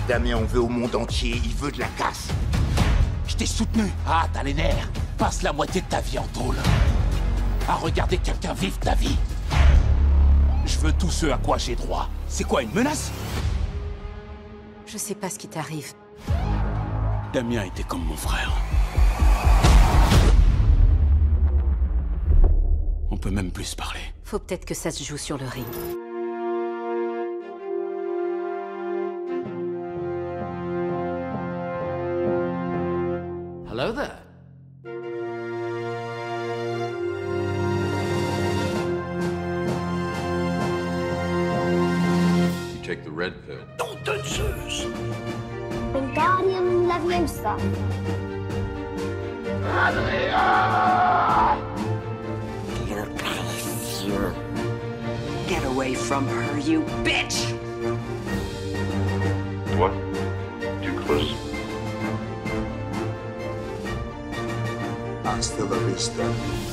Damien, on veut au monde entier, il veut de la casse. Je t'ai soutenu. Ah, t'as les nerfs. Passe la moitié de ta vie en tôle. À regarder quelqu'un vivre ta vie. Je veux tout ce à quoi j'ai droit. C'est quoi, une menace? Je sais pas ce qui t'arrive. Damien était comme mon frère. On peut même plus se parler. Faut peut-être que ça se joue sur le ring. Hello there. You take the red pill. Nom de Zeus. Wingardium Leviosa. Get away from her, you bitch! What? Too close? Hasta la vista,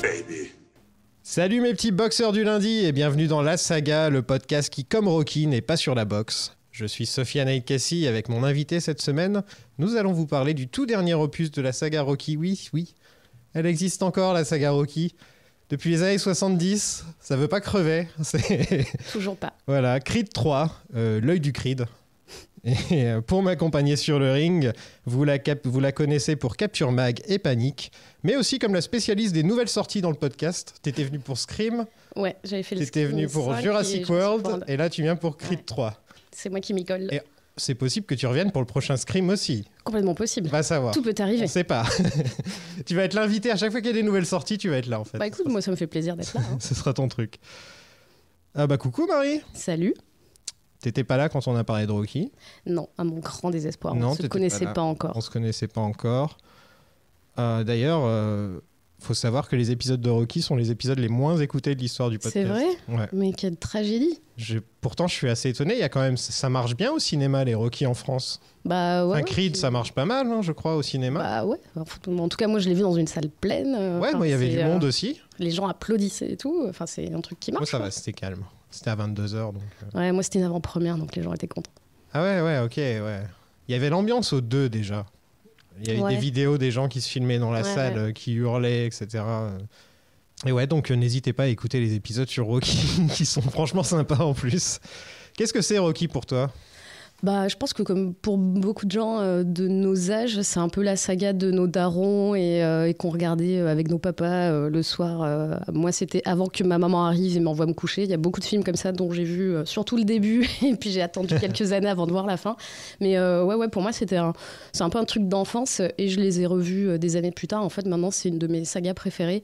baby. Salut mes petits boxeurs du lundi et bienvenue dans La Saga, le podcast qui, comme Rocky, n'est pas sur la boxe. Je suis Sofiane Aïkassi avec mon invité cette semaine. Nous allons vous parler du tout dernier opus de la saga Rocky. Oui, elle existe encore, la saga Rocky. Depuis les années 70, ça veut pas crever. Toujours pas. Voilà, Creed 3, l'œil du Creed. Et pour m'accompagner sur le ring, vous la connaissez pour Capture Mag et Panique, mais aussi comme la spécialiste des nouvelles sorties dans le podcast. T'étais venu pour Scream. Ouais, j'avais fait le T'étais Scream venu pour 5 Jurassic World, et là tu viens pour Creed 3. C'est moi qui m'y colle. Et c'est possible que tu reviennes pour le prochain Scream aussi. Complètement possible. Va savoir. Tout peut arriver. On sait pas. Tu vas être l'invité à chaque fois qu'il y a des nouvelles sorties, tu vas être là en fait. Bah écoute, moi ça me fait plaisir d'être là. Hein. Ce sera ton truc. Ah bah coucou Marie. Salut. T'étais pas là quand on a parlé de Rocky? Non, à mon grand désespoir. Non, On ne se connaissait pas encore. On se connaissait pas encore. D'ailleurs, faut savoir que les épisodes de Rocky sont les épisodes les moins écoutés de l'histoire du podcast. C'est vrai? Ouais. Mais quelle tragédie. Pourtant, je suis assez étonné. Il y a quand même, ça marche bien au cinéma, les Rocky en France. Bah ouais. Enfin, Creed, ça marche pas mal, hein, je crois, au cinéma. Bah ouais. En tout cas, moi je l'ai vu dans une salle pleine. Ouais, moi il y avait du monde aussi. Les gens applaudissaient et tout. Enfin, c'est un truc qui marche. Moi, ça va, c'était calme. C'était à 22h. Donc, Ouais, moi c'était une avant-première, donc les gens étaient contents. Ah ouais, ok, ouais. Il y avait l'ambiance au 2 déjà. Il y avait des vidéos des gens qui se filmaient dans la salle, qui hurlaient, etc. Et ouais, donc n'hésitez pas à écouter les épisodes sur Rocky, qui sont franchement sympas en plus. Qu'est-ce que c'est Rocky pour toi ? Bah, je pense que comme pour beaucoup de gens de nos âges, c'est un peu la saga de nos darons et qu'on regardait avec nos papas le soir. Moi, c'était avant que ma maman arrive et m'envoie me coucher. Il y a beaucoup de films comme ça dont j'ai vu surtout le début et puis j'ai attendu quelques années avant de voir la fin. Mais ouais, pour moi, c'est un peu un truc d'enfance et je les ai revus des années plus tard. En fait, maintenant, c'est une de mes sagas préférées.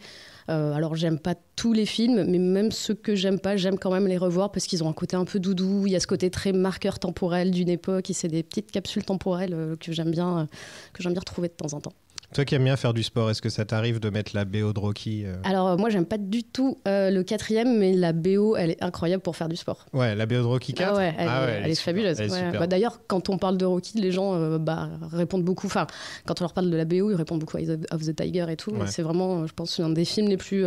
Alors j'aime pas tous les films, mais même ceux que j'aime pas, j'aime quand même les revoir parce qu'ils ont un côté un peu doudou. Il y a ce côté très marqueur temporel d'une époque et c'est des petites capsules temporelles que j'aime bien retrouver de temps en temps. Toi qui aimes bien faire du sport, est-ce que ça t'arrive de mettre la BO de Rocky Alors moi j'aime pas du tout le 4e, mais la BO elle est incroyable pour faire du sport. Ouais, la BO de Rocky 4. Elle est fabuleuse. Bah, d'ailleurs quand on parle de Rocky, les gens répondent beaucoup. Enfin, quand on leur parle de la BO, ils répondent beaucoup à Eye of the Tiger et tout. Ouais. C'est vraiment, je pense, un des films les plus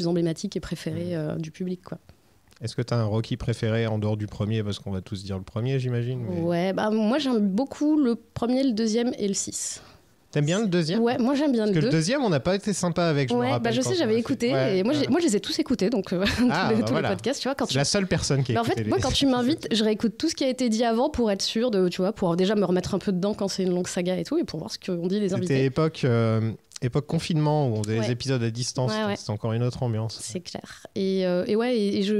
emblématiques et préférés du public, quoi. Est-ce que tu as un Rocky préféré en dehors du premier? Parce qu'on va tous dire le premier, j'imagine. Mais... Ouais, bah moi j'aime beaucoup le premier, le deuxième et le 6. T'aimes bien le deuxième? Ouais, moi j'aime bien le 2. Parce que le deuxième, on n'a pas été sympa avec, je me rappelle. Bah je sais, j'avais écouté. Et moi, je les ai tous écoutés, donc tous les podcasts, tu vois. La seule personne qui a écouté. En fait, moi, quand tu m'invites, je réécoute tout ce qui a été dit avant pour être sûr de, tu vois, pour déjà me remettre un peu dedans quand c'est une longue saga et tout, et pour voir ce qu'ont dit les invités. C'était époque confinement où on faisait des épisodes à distance, c'était encore une autre ambiance. C'est clair. Et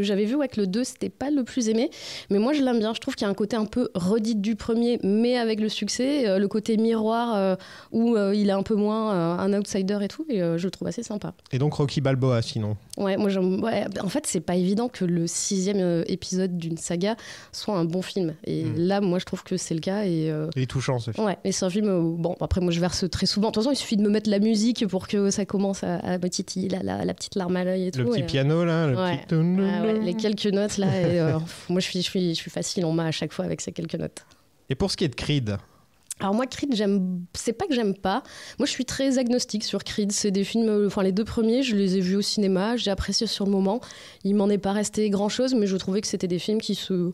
j'avais vu que le 2 c'était pas le plus aimé, mais moi je l'aime bien. Je trouve qu'il y a un côté un peu redite du premier, mais avec le succès, le côté miroir où il est un peu moins un outsider et tout, et je le trouve assez sympa. Et donc Rocky Balboa sinon? Ouais, moi j'aime. Ouais, en fait c'est pas évident que le 6e épisode d'une saga soit un bon film, et là moi je trouve que c'est le cas. Et il est touchant ce film. Ouais, et c'est un film. Bon, après moi je verse très souvent. De toute façon il suffit de me mettre la musique pour que ça commence à me titiller la petite larme à l'œil et tout. Le petit piano là, les quelques notes là. Moi je suis facile en main à chaque fois avec ces quelques notes. Et pour ce qui est de Creed, Alors moi, Creed, c'est pas que j'aime pas. Moi, je suis très agnostique sur Creed. C'est des films, enfin les deux premiers, je les ai vus au cinéma, j'ai apprécié sur le moment. Il m'en est pas resté grand-chose, mais je trouvais que c'était des films qui se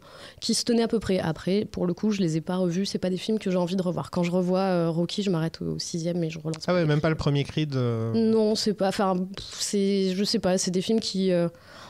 tenaient à peu près. Après, pour le coup, je les ai pas revus. C'est pas des films que j'ai envie de revoir. Quand je revois Rocky, je m'arrête au 6e et je relance. Ah ouais, même pas le premier Creed Non, c'est pas. Enfin, je sais pas. C'est des films qui.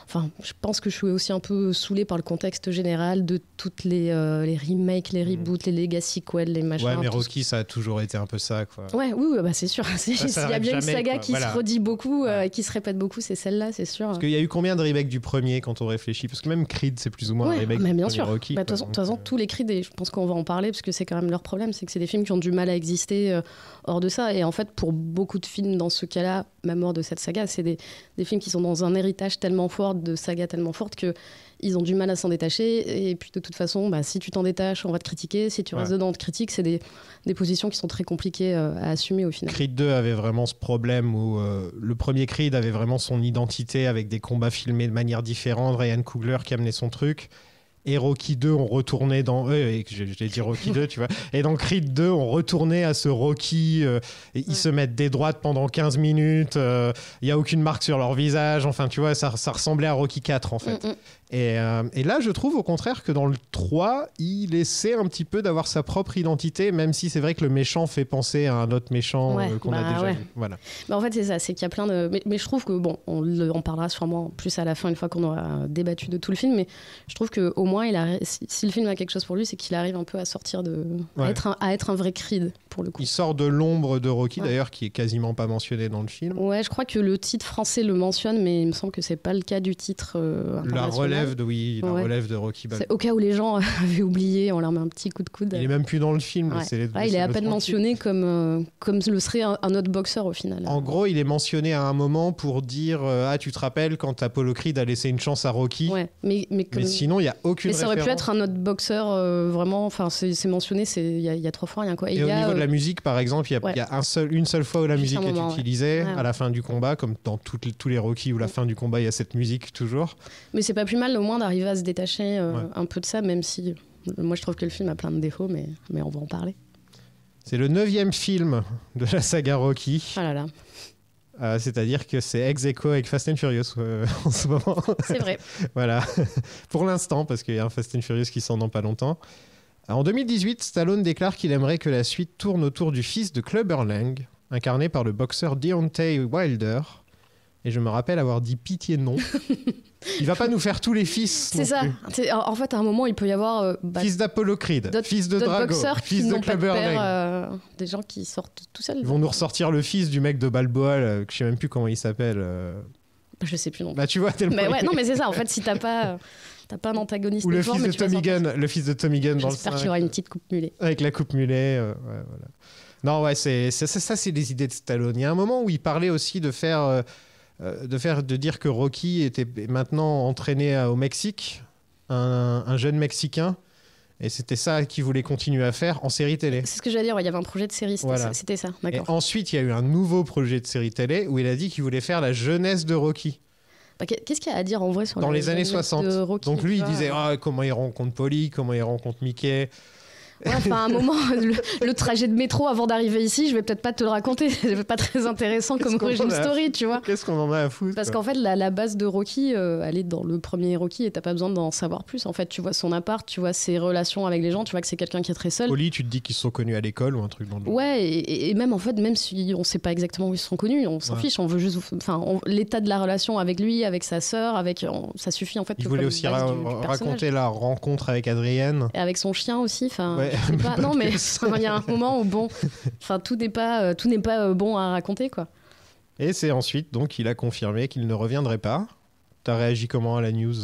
Enfin, je pense que je suis aussi un peu saoulée par le contexte général de toutes les remakes, les reboots, les legacy sequels, les machins. Ouais, mais Rocky, ça a toujours été un peu ça, quoi. Ouais, oui, bah c'est sûr. S'il y a bien une saga quoi. qui Voilà. se redit beaucoup, qui se répète beaucoup, c'est celle-là, c'est sûr. Parce qu'il y a eu combien de remakes du premier quand on réfléchit? Parce que même Creed, c'est plus ou moins un remake mais du bien premier sûr. Rocky. De toute façon, tous les Creed, et je pense qu'on va en parler parce que c'est quand même leur problème, c'est que c'est des films qui ont du mal à exister hors de ça. Et en fait, pour beaucoup de films dans ce cas-là, même hors de cette saga, c'est des films qui sont dans un héritage tellement fort, de sagas tellement fortes que ils ont du mal à s'en détacher. Et puis de toute façon, si tu t'en détaches, on va te critiquer. Si tu restes dedans, on te critique. C'est des positions qui sont très compliquées à assumer au final. Creed 2 avait vraiment ce problème où le premier Creed avait vraiment son identité avec des combats filmés de manière différente, Ryan Coogler qui amenait son truc. Et Rocky 2, on retournait dans... j'ai dit Rocky 2, tu vois. Et dans Creed 2, on retournait à ce Rocky. Et ils se mettent des droites pendant 15 minutes. Il n'y a aucune marque sur leur visage. Enfin, tu vois, ça ressemblait à Rocky 4, en fait. Et là, je trouve au contraire que dans le 3, il essaie un petit peu d'avoir sa propre identité, même si c'est vrai que le méchant fait penser à un autre méchant qu'on a déjà vu. Voilà. En fait, c'est ça, c'est qu'il y a plein de... Mais je trouve que, bon, on en parlera sûrement plus à la fin, une fois qu'on aura débattu de tout le film, mais je trouve qu'au moins, si le film a quelque chose pour lui, c'est qu'il arrive un peu à sortir à être un vrai Creed, pour le coup. Il sort de l'ombre de Rocky, d'ailleurs, qui est quasiment pas mentionné dans le film. Ouais, je crois que le titre français le mentionne, mais il me semble que c'est pas le cas du titre international. Relève de Rocky Balboa. Au cas où les gens avaient oublié, on leur met un petit coup de coude. Il est même plus dans le film. Il est à peine mentionné comme le serait un autre boxeur au final. En gros, il est mentionné à un moment pour dire tu te rappelles quand Apollo Creed a laissé une chance à Rocky. Ouais, mais sinon, il n'y a aucune référence. Ça aurait pu être un autre boxeur vraiment. Enfin, c'est mentionné. Il y a 3 fois rien quoi. Et au niveau de la musique, par exemple, il y a une seule fois où la musique est utilisée à la fin du combat, comme dans tous les Rocky où la fin du combat il y a cette musique toujours. Mais c'est pas plus mal au moins d'arriver à se détacher un peu de ça, même si moi je trouve que le film a plein de défauts, mais on va en parler. C'est le 9e film de la saga Rocky. Ah là là. C'est-à-dire que c'est ex-aequo avec Fast and Furious en ce moment. C'est vrai. Voilà, pour l'instant, parce qu'il y a un Fast and Furious qui sort dans pas longtemps. En 2018, Stallone déclare qu'il aimerait que la suite tourne autour du fils de Clubber Lang, incarné par le boxeur Deontay Wilder. Et je me rappelle avoir dit pitié non. Il va pas nous faire tous les fils. C'est ça. En fait, à un moment, il peut y avoir fils d'Apollo Creed, fils de Drago, fils de Clubber Lang. Des gens qui sortent tout seuls. Ils vont nous ressortir le fils du mec de Balboa, que je sais même plus comment il s'appelle. Je sais plus non. Bah tu vois tellement. Mais non, mais c'est ça. En fait, si t'as pas un antagoniste. Ou le fils de Tommy Gunn, le fils de Tommy Gunn dans le 5. J'espère qu'il y aura une petite coupe mulet. Avec la coupe mulet, voilà. Non, ouais, c'est des idées de Stallone. Il y a un moment où il parlait aussi de dire que Rocky était maintenant entraîné au Mexique, un jeune Mexicain, et c'était ça qu'il voulait continuer à faire en série télé. C'est ce que j'allais dire, il y avait un projet de série, c'était ça, d'accord. Et ensuite, il y a eu un nouveau projet de série télé où il a dit qu'il voulait faire la jeunesse de Rocky. Qu'est-ce qu'il y a à dire en vrai sur dans les années 60 Rocky, donc lui, il disait comment il rencontre Polly, comment il rencontre Mickey. Ouais, à un moment, le trajet de métro avant d'arriver ici, je vais peut-être pas te le raconter, c'est pas très intéressant comme origin story, tu vois. Qu'est-ce qu'on en a à foutre? Parce qu'en fait, la base de Rocky, elle est dans le premier Rocky et t'as pas besoin d'en savoir plus. En fait, tu vois son appart, tu vois ses relations avec les gens, tu vois que c'est quelqu'un qui est très seul. Polly, tu te dis qu'ils se sont connus à l'école ou un truc dans le genre. Ouais, et même en fait, même si on sait pas exactement où ils se sont connus, on s'en fiche, on veut juste, l'état de la relation avec lui, avec sa sœur, ça suffit en fait. Il voulait aussi raconter la rencontre avec Adrienne. Et avec son chien aussi, ouais. je sais pas, non mais il y a un moment où tout n'est pas bon à raconter quoi. Et c'est ensuite donc il a confirmé qu'il ne reviendrait pas. T'as réagi comment à la news?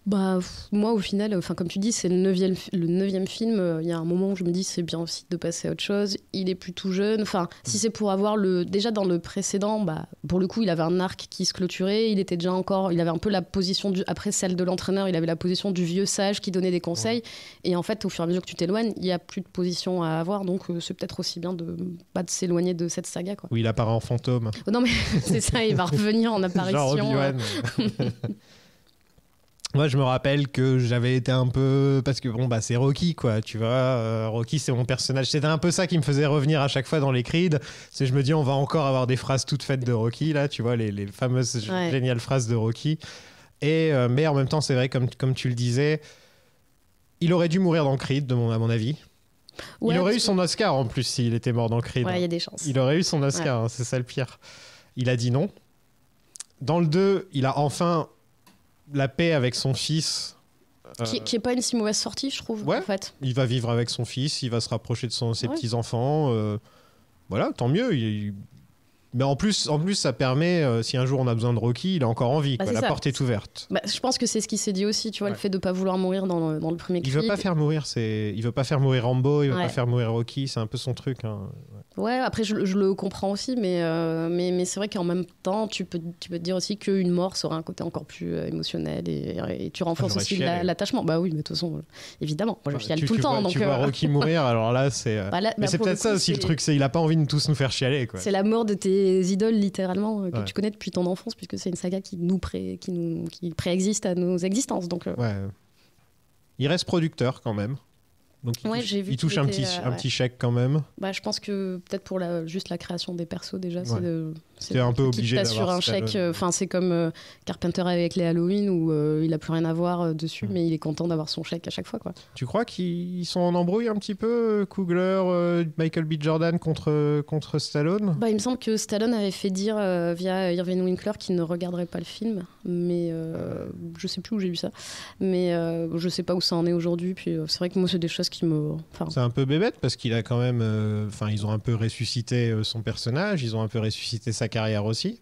Bah moi au final, comme tu dis, c'est le 9e film. Il y a un moment où je me dis c'est bien aussi de passer à autre chose. Il est plus tout jeune. Si c'est pour avoir déjà dans le précédent, pour le coup il avait un arc qui se clôturait. Il avait un peu la position après celle de l'entraîneur. Il avait la position du vieux sage qui donnait des conseils. Ouais. Et en fait au fur et à mesure que tu t'éloignes, il y a plus de position à avoir. Donc c'est peut-être aussi bien de s'éloigner de cette saga quoi. Oui, il apparaît en fantôme. Non mais c'est ça, il va revenir en apparition. Genre Obi-Wan. Moi, je me rappelle que j'avais été un peu... Parce que bon, bah, c'est Rocky, quoi, tu vois. Rocky, c'est mon personnage. C'était un peu ça qui me faisait revenir à chaque fois dans les Creed. C'est je me dis, on va encore avoir des phrases toutes faites de Rocky, là, tu vois, les fameuses géniales phrases de Rocky. Mais en même temps, c'est vrai, comme tu le disais, il aurait dû mourir dans Creed, à mon avis. Ouais, il aurait eu son Oscar, en plus, s'il était mort dans Creed. Ouais, il y a des chances. Il aurait eu son Oscar, c'est ça le pire. Il a dit non. Dans le 2, il a enfin... la paix avec son fils. Qui est pas une si mauvaise sortie, je trouve, en fait. Il va vivre avec son fils, il va se rapprocher de ses petits-enfants. Voilà, tant mieux. Mais en plus, ça permet, si un jour on a besoin de Rocky, il est encore en vie. La porte est ouverte. Je pense que c'est ce qui s'est dit aussi, tu vois, le fait de pas vouloir mourir dans le premier Creed. Il veut pas faire mourir, il veut pas faire mourir Rambo, il veut pas faire mourir Rocky, c'est un peu son truc. Hein. Ouais, après je le comprends aussi, mais c'est vrai qu'en même temps, tu peux te dire aussi qu'une mort sera un côté encore plus émotionnel et tu renforces aussi l'attachement. Bah oui, mais de toute façon, évidemment, moi je chiale tout le temps. Tu vois Rocky mourir, alors là, c'est... mais c'est peut-être ça aussi le truc, il a pas envie de tous nous faire chialer. Quoi. C'est la mort de tes idoles, littéralement, que tu connais depuis ton enfance, puisque c'est une saga qui préexiste à nos existences. Donc, ouais. Il reste producteur quand même. Donc il touche un petit chèque quand même. Je pense que peut-être pour juste la création des persos déjà, c'est un peu obligé d'avoir un chèque. C'est comme Carpenter avec les Halloween où il a plus rien à voir dessus, mais il est content d'avoir son chèque à chaque fois, quoi. Tu crois qu'ils sont en embrouille un petit peu, Coogler, Michael B. Jordan contre Stallone? Il me semble que Stallone avait fait dire via Irving Winkler qu'il ne regarderait pas le film, mais je sais plus où j'ai vu ça, mais je sais pas où ça en est aujourd'hui. Puis c'est vrai que moi c'est des choses qui me... C'est un peu bébête parce qu'il a quand même... ils ont un peu ressuscité son personnage, ils ont un peu ressuscité sa carrière aussi.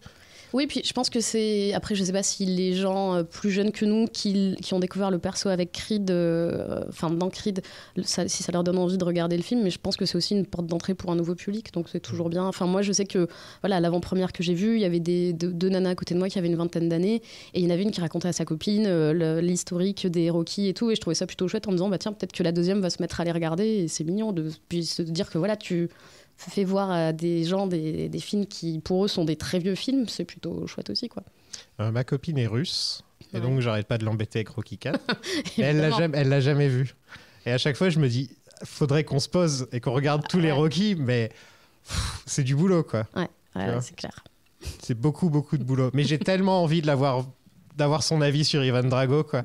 Oui, puis je pense que c'est... Après, je sais pas si les gens plus jeunes que nous qui ont découvert le perso avec Creed, dans Creed, si ça leur donne envie de regarder le film, mais je pense que c'est aussi une porte d'entrée pour un nouveau public, donc c'est toujours bien. Moi, je sais que, à l'avant-première que j'ai vue, il y avait deux nanas à côté de moi qui avaient une vingtaine d'années, et il y en avait une qui racontait à sa copine l'historique des Rocky et tout, et je trouvais ça plutôt chouette en me disant, tiens, peut-être que la deuxième va se mettre à les regarder, et c'est mignon de se dire que, tu... fait voir à des gens des films qui, pour eux, sont des très vieux films, c'est plutôt chouette aussi, quoi. Ma copine est russe, et donc j'arrête pas de l'embêter avec Rocky 4. Elle l'a jamais vu. Et à chaque fois, je me dis, faudrait qu'on se pose et qu'on regarde tous les Rocky, mais c'est du boulot, quoi. Ouais, c'est clair. C'est beaucoup, beaucoup de boulot. Mais j'ai tellement envie de d'avoir son avis sur Ivan Drago, quoi.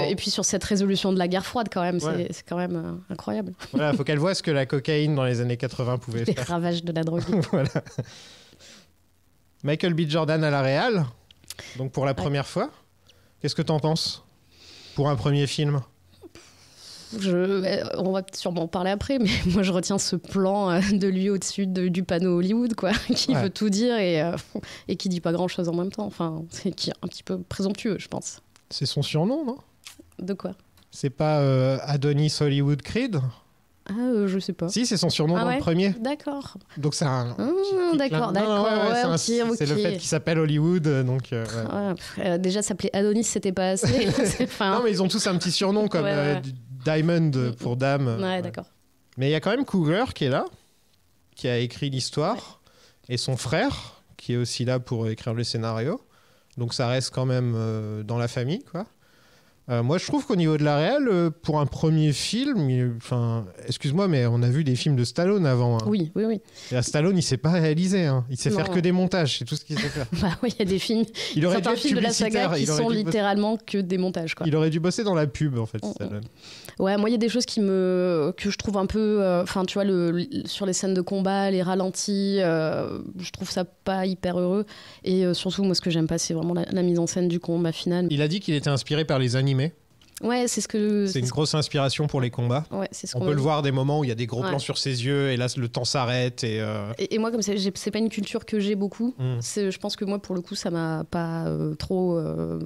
Et puis sur cette résolution de la guerre froide, quand même, c'est quand même incroyable. Voilà, faut qu'elle voit ce que la cocaïne dans les années 80 pouvait faire. Les ravages de la drogue. Voilà. Michael B. Jordan à la réal, donc pour la première fois. Qu'est-ce que t'en penses pour un premier film? On va sûrement en parler après, mais moi je retiens ce plan de lui au-dessus du panneau Hollywood, quoi, qui veut tout dire et qui dit pas grand-chose en même temps. Qui est un petit peu présomptueux, je pense. C'est son surnom, non? De quoi? C'est pas Adonis Hollywood Creed? Je sais pas. Si, c'est son surnom dans le premier. D'accord. Donc c'est un... d'accord. C'est le fait qu'il s'appelle Hollywood, donc... déjà, s'appeler Adonis, c'était pas assez. Non, mais ils ont tous un petit surnom comme Diamond pour dame. Ouais, d'accord. Mais il y a quand même Coogler qui est là, qui a écrit l'histoire, et son frère, qui est aussi là pour écrire le scénario. Donc ça reste quand même dans la famille, quoi. Moi, je trouve qu'au niveau de la réal, pour un premier film, excuse-moi, mais on a vu des films de Stallone avant. Hein. Oui. Et Stallone, il sait pas réaliser. Hein. Il sait faire que des montages, c'est tout ce qu'il sait faire. Il y a des films, certains films de la saga qui sont littéralement que des montages, quoi. Il aurait dû bosser dans la pub, en fait, Stallone. Ouais, moi, il y a des choses que je trouve un peu... tu vois, sur les scènes de combat, les ralentis, je trouve ça pas hyper heureux. Et surtout, moi, ce que j'aime pas, c'est vraiment la mise en scène du combat final. Il a dit qu'il était inspiré par les animés. Ouais, c'est une grosse inspiration pour les combats. Ouais, c'est ce on peut le voir des moments où il y a des gros plans sur ses yeux et là le temps s'arrête et moi comme c'est pas une culture que j'ai beaucoup, je pense que moi pour le coup ça m'a pas trop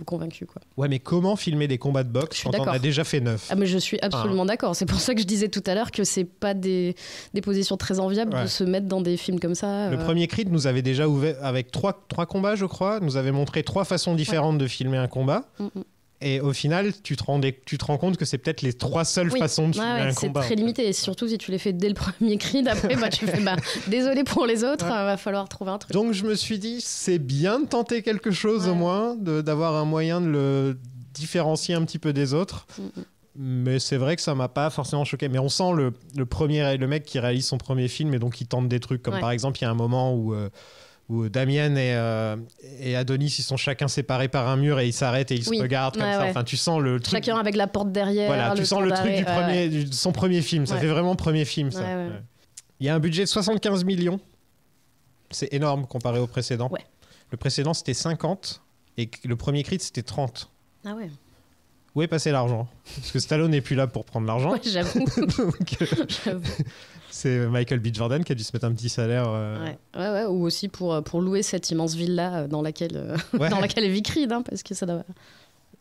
convaincu, quoi. Ouais, mais comment filmer des combats de boxe quand on a déjà fait 9? Mais je suis absolument d'accord. C'est pour ça que je disais tout à l'heure que c'est pas des positions très enviables de se mettre dans des films comme ça. Le premier Creed nous avait déjà ouvert avec trois combats, je crois, nous avait montré 3 façons différentes de filmer un combat. Et au final, tu te rends compte que c'est peut-être les 3 seules façons de filmer un combat. C'est très limité. Et surtout, si tu les fais dès le premier Creed, après, tu fais désolé pour les autres, va falloir trouver un truc. Donc, je me suis dit, c'est bien de tenter quelque chose au moins, d'avoir un moyen de différencier un petit peu des autres. Mais c'est vrai que ça m'a pas forcément choqué. Mais on sent le mec qui réalise son premier film et donc qui tente des trucs. Comme par exemple, il y a un moment où Damien et Adonis, ils sont chacun séparés par un mur et ils s'arrêtent et ils se regardent comme ça. Enfin, tu sens le truc. Chacun avec la porte derrière. Voilà, tu sens le truc de son premier film. Ça fait vraiment premier film, ça. Ouais. Il y a un budget de 75 millions. C'est énorme comparé au précédent. Ouais. Le précédent, c'était 50 et le premier Creed, c'était 30. Ah ouais. Où est passé l'argent ? Parce que Stallone n'est plus là pour prendre l'argent. Ouais, j'avoue. J'avoue. C'est Michael B. Jordan qui a dû se mettre un petit salaire. Ouais, ou aussi pour louer cette immense villa dans laquelle vit Creed, hein, parce que ça doit...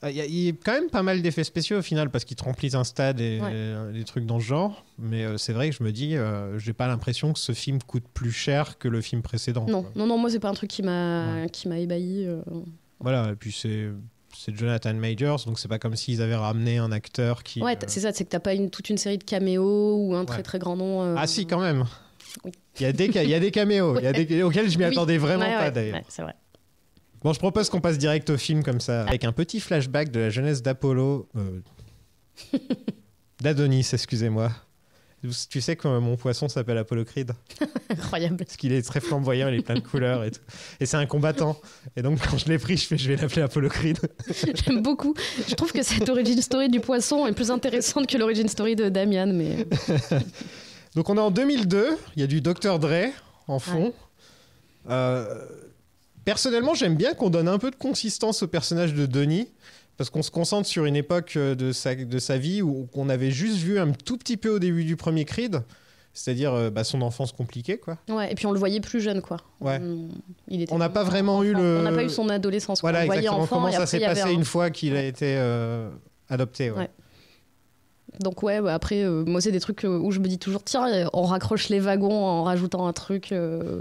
Il y a quand même pas mal d'effets spéciaux au final, parce qu'ils te remplissent un stade et des trucs dans ce genre. Mais c'est vrai que je me dis, j'ai pas l'impression que ce film coûte plus cher que le film précédent. Non, moi c'est pas un truc qui m'a ébahi. Voilà, et puis c'est Jonathan Majors, donc c'est pas comme s'ils avaient ramené un acteur qui... Ouais, c'est ça, c'est que t'as pas toute une série de caméos ou un très très grand nom. Ah si, quand même. Oui. Il y a des caméos, auxquels je m'y attendais vraiment pas d'ailleurs. Ouais, c'est vrai. Bon, je propose qu'on passe direct au film comme ça, avec un petit flashback de la jeunesse d'Apollo... d'Adonis, excusez-moi. Tu sais que mon poisson s'appelle Apollo Creed. Incroyable. Parce qu'il est très flamboyant, il est plein de couleurs et tout. Et c'est un combattant. Et donc quand je l'ai pris, je vais l'appeler Apollo Creed. J'aime beaucoup. Je trouve que cette origin story du poisson est plus intéressante que l'origin story de Damian. Mais... Donc on est en 2002, il y a du Dr. Dre en fond. Ouais. Personnellement, j'aime bien qu'on donne un peu de consistance au personnage de Donnie. Parce qu'on se concentre sur une époque de sa vie où on avait juste vu un tout petit peu au début du premier Creed, c'est-à-dire son enfance compliquée, quoi. Ouais, et puis on le voyait plus jeune, quoi. Ouais. On n'a pas vraiment eu On n'a pas eu son adolescence. Voilà, on exactement. Enfant, comment ça s'est passé une fois qu'il a été adopté. Ouais. Donc après, moi c'est des trucs où je me dis toujours, tiens, on raccroche les wagons en rajoutant un truc.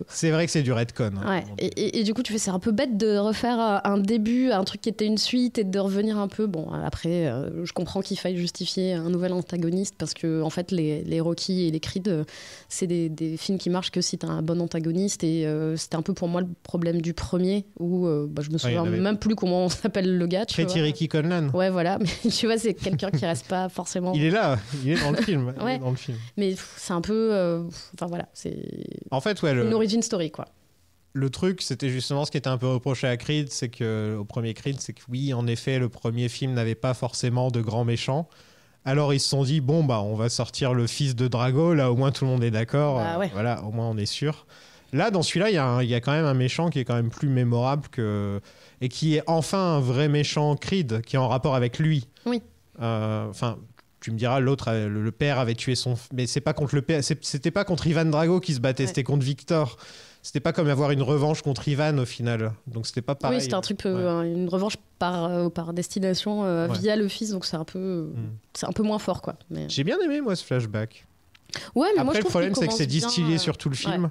C'est vrai que c'est du retcon. Ouais. Et du coup, c'est un peu bête de refaire un début, un truc qui était une suite et de revenir un peu. Bon, après, je comprends qu'il faille justifier un nouvel antagoniste parce que en fait, les Rocky et les Creed, c'est des films qui marchent que si t'as un bon antagoniste. Et c'était un peu pour moi le problème du premier où je me souviens même plus comment s'appelle le gars. Pretty Ricky Conlan. Ouais, voilà. Mais tu vois, c'est quelqu'un qui reste pas forcément. Il est là, il est dans le film. Ouais. Il est dans le film. Mais c'est un peu. C'est en fait, une origin story, quoi. Le truc, c'était justement ce qui était un peu reproché à Creed, c'est qu'au premier Creed, c'est que oui, en effet, le premier film n'avait pas forcément de grands méchants. Alors ils se sont dit, on va sortir le fils de Drago, là au moins tout le monde est d'accord. Ouais. Voilà, au moins on est sûr. Là, dans celui-là, il y a quand même un méchant qui est quand même plus mémorable et qui est enfin un vrai méchant Creed, qui est en rapport avec lui. Oui. Tu me diras, l'autre, le père avait tué son... Mais c'est pas contre le père, c'était pas contre Ivan Drago qui se battait, c'était contre Victor. C'était pas comme avoir une revanche contre Ivan au final. Donc c'était pas pareil. Oui, c'était un truc, une revanche par destination via le fils, donc c'est un peu moins fort, quoi. Mais... J'ai bien aimé, moi, ce flashback. Ouais, mais après, moi, je le problème, c'est que c'est distillé bien, sur tout le film. Ouais.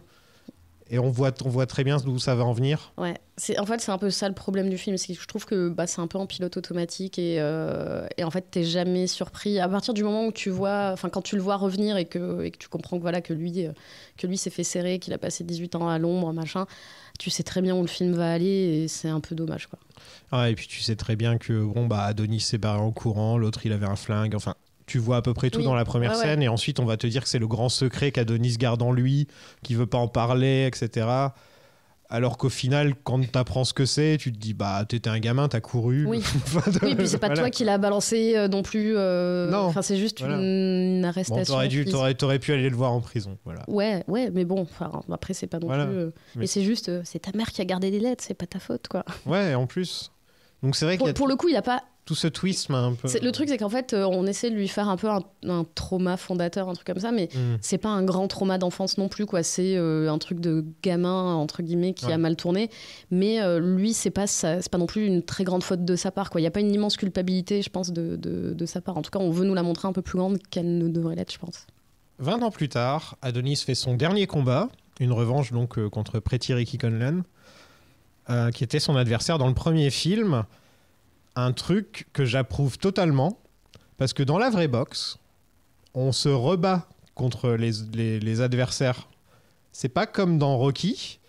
Et on voit très bien d'où ça va en venir. Ouais, en fait, c'est un peu ça le problème du film. C'est que je trouve que c'est un peu en pilote automatique et en fait, t'es jamais surpris. À partir du moment où quand tu le vois revenir et que tu comprends que lui s'est fait serrer, qu'il a passé 18 ans à l'ombre, machin, tu sais très bien où le film va aller et c'est un peu dommage, quoi. Ah, et puis tu sais très bien que Adonis s'est barré en courant, l'autre il avait un flingue, enfin... Tu vois à peu près tout dans la première scène et ensuite on va te dire que c'est le grand secret qu'Adonis garde en lui, qu'il veut pas en parler, etc. Alors qu'au final, quand t'apprends ce que c'est, tu te dis t'étais un gamin, t'as couru. Oui, oui, puis c'est pas toi qui l'as balancé non plus. Non. Enfin, c'est juste une arrestation. T'aurais pu aller le voir en prison. Voilà. Ouais, mais bon, après c'est pas non plus. Mais c'est juste, c'est ta mère qui a gardé les lettres, c'est pas ta faute, quoi. Ouais, en plus. Donc c'est vrai pour le coup, il a pas. Tout ce twist un peu... Le truc, c'est qu'en fait, on essaie de lui faire un peu un trauma fondateur, un truc comme ça, mais c'est pas un grand trauma d'enfance non plus, quoi. C'est un truc de gamin, entre guillemets, qui a mal tourné. Mais lui, c'est pas non plus une très grande faute de sa part, quoi. Il n'y a pas une immense culpabilité, je pense, de sa part. En tout cas, on veut nous la montrer un peu plus grande qu'elle ne devrait l'être, je pense. 20 ans plus tard, Adonis fait son dernier combat, une revanche donc contre Pretty Ricky Conlan, qui était son adversaire dans le premier film. Un truc que j'approuve totalement, parce que dans la vraie boxe, on se rebat contre les adversaires. C'est pas comme dans Rocky,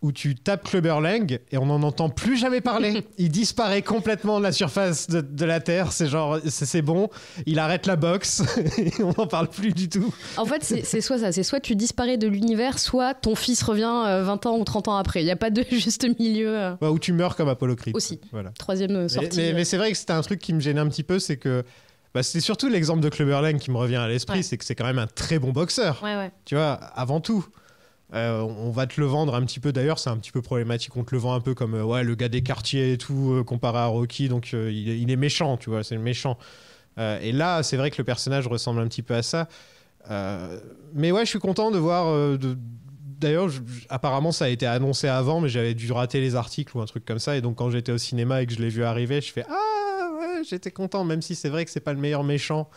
où tu tapes Clubber Lang et on n'en entend plus jamais parler. Il disparaît complètement de la surface de la Terre. C'est genre, c'est bon, il arrête la boxe et on n'en parle plus du tout. En fait, c'est soit ça, c'est soit tu disparais de l'univers, soit ton fils revient 20 ans ou 30 ans après. Il n'y a pas de juste milieu. Ouais, ou tu meurs comme Apollo Creed. Aussi. Voilà. Troisième sortie. Mais c'est vrai que c'était un truc qui me gênait un petit peu, c'est que c'est surtout l'exemple de Clubber Lang qui me revient à l'esprit, c'est que c'est quand même un très bon boxeur. Ouais. Tu vois, avant tout. On va te le vendre un petit peu, d'ailleurs c'est un petit peu problématique, on te le vend un peu comme le gars des quartiers et tout, comparé à Rocky, donc il est méchant, tu vois, c'est le méchant. Et là c'est vrai que le personnage ressemble un petit peu à ça. Mais ouais, je suis content de voir... D'ailleurs, apparemment ça a été annoncé avant, mais j'avais dû rater les articles ou un truc comme ça, et donc quand j'étais au cinéma et que je l'ai vu arriver, je fais ah ouais, j'étais content, même si c'est vrai que c'est pas le meilleur méchant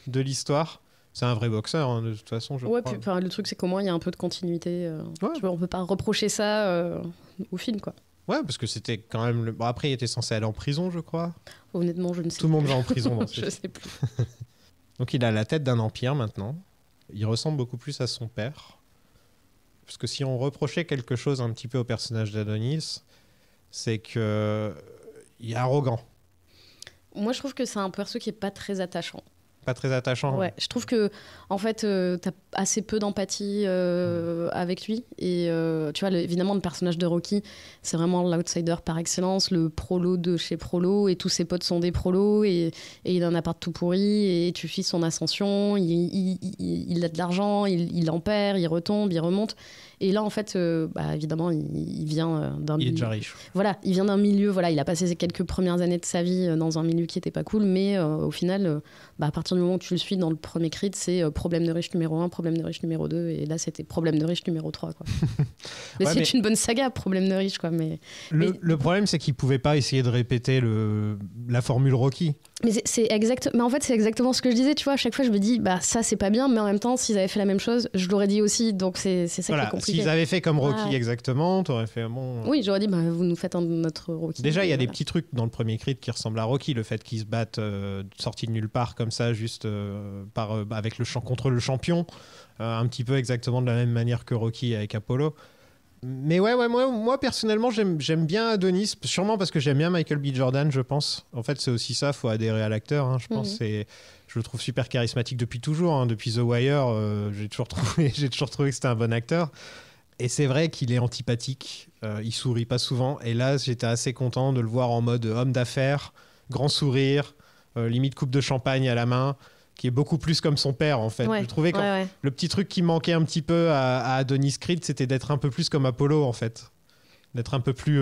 de l'histoire. C'est un vrai boxeur, hein, de toute façon, je crois. Puis, le truc, c'est qu'au moins, il y a un peu de continuité. Ouais. Tu vois, on peut pas reprocher ça au film, quoi. Ouais, parce que c'était quand même... Bon, après, il était censé aller en prison, je crois. Honnêtement, je ne sais Tout le monde va en prison dans Je sais plus. Donc, il a la tête d'un empire, maintenant. Il ressemble beaucoup plus à son père. Parce que si on reprochait quelque chose un petit peu au personnage d'Adonis, c'est que... il est arrogant. Moi, je trouve que c'est un perso qui est pas très attachant. Pas très attachant. Ouais, je trouve que en fait, t'as assez peu d'empathie avec lui. Et tu vois, évidemment, le personnage de Rocky, c'est vraiment l'outsider par excellence, le prolo de chez Prolo, et tous ses potes sont des prolos, et il en a pas de tout pourri, et tu suis son ascension, il a de l'argent, il en perd, il retombe, il remonte. Et là, en fait, évidemment, il vient d'un milieu... Il est déjà riche. Voilà, il vient d'un milieu, voilà, il a passé ses quelques premières années de sa vie dans un milieu qui était pas cool, mais au final, à partir du moment où tu le suis dans le premier Creed, c'est problème de riche numéro 1, problème de riche numéro 2, et là, c'était problème de riche numéro 3, quoi. Mais c'est une bonne saga, problème de riche, quoi. Le problème, c'est qu'il pouvait pas essayer de répéter la formule Rocky. Mais mais en fait, c'est exactement ce que je disais, tu vois. À chaque fois, je me dis, ça, c'est pas bien, mais en même temps, s'ils avaient fait la même chose, je l'aurais dit aussi. Donc, c'est ça qui est compliqué. S'ils avaient fait comme Rocky exactement, t'aurais fait bon. Oui, j'aurais dit, vous nous faites notre Rocky. Déjà, il y a des petits trucs dans le premier Creed qui ressemblent à Rocky. Le fait qu'ils se battent sortis de nulle part, comme ça, juste avec contre le champion. Un petit peu exactement de la même manière que Rocky avec Apollo. Mais moi personnellement j'aime bien Adonis, sûrement parce que j'aime bien Michael B. Jordan, je pense. En fait c'est aussi ça, faut adhérer à l'acteur, hein, je pense. Je le trouve super charismatique depuis toujours, hein. Depuis The Wire, j'ai toujours trouvé que c'était un bon acteur. Et c'est vrai qu'il est antipathique, il sourit pas souvent, et là j'étais assez content de le voir en mode homme d'affaires, grand sourire, limite coupe de champagne à la main, qui est beaucoup plus comme son père, en fait. Je trouvais que le petit truc qui manquait un petit peu à Adonis Creed, c'était d'être un peu plus comme Apollo, en fait. D'être un peu plus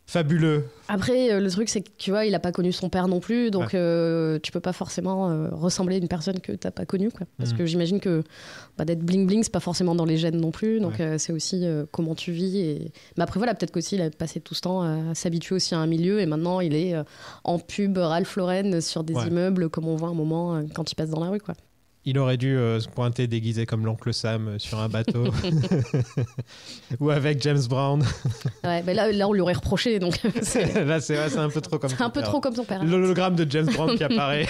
fabuleux. Après, le truc, c'est que tu vois, il n'a pas connu son père non plus, donc tu peux pas forcément ressembler à une personne que tu n'as pas connue, quoi. Parce que j'imagine que d'être bling-bling, c'est pas forcément dans les gènes non plus, donc c'est aussi comment tu vis. Mais après, voilà, peut-être qu'aussi, il a passé tout ce temps à s'habituer aussi à un milieu, et maintenant, il est en pub Ralph Lauren sur des immeubles, comme on voit un moment quand il passe dans la rue, quoi. Il aurait dû se pointer déguisé comme l'oncle Sam sur un bateau. Ou avec James Brown. Ouais, mais là, on lui aurait reproché. Donc là, c'est un peu trop comme son père. C'est un peu trop comme son père. L'hologramme de James Brown qui apparaît.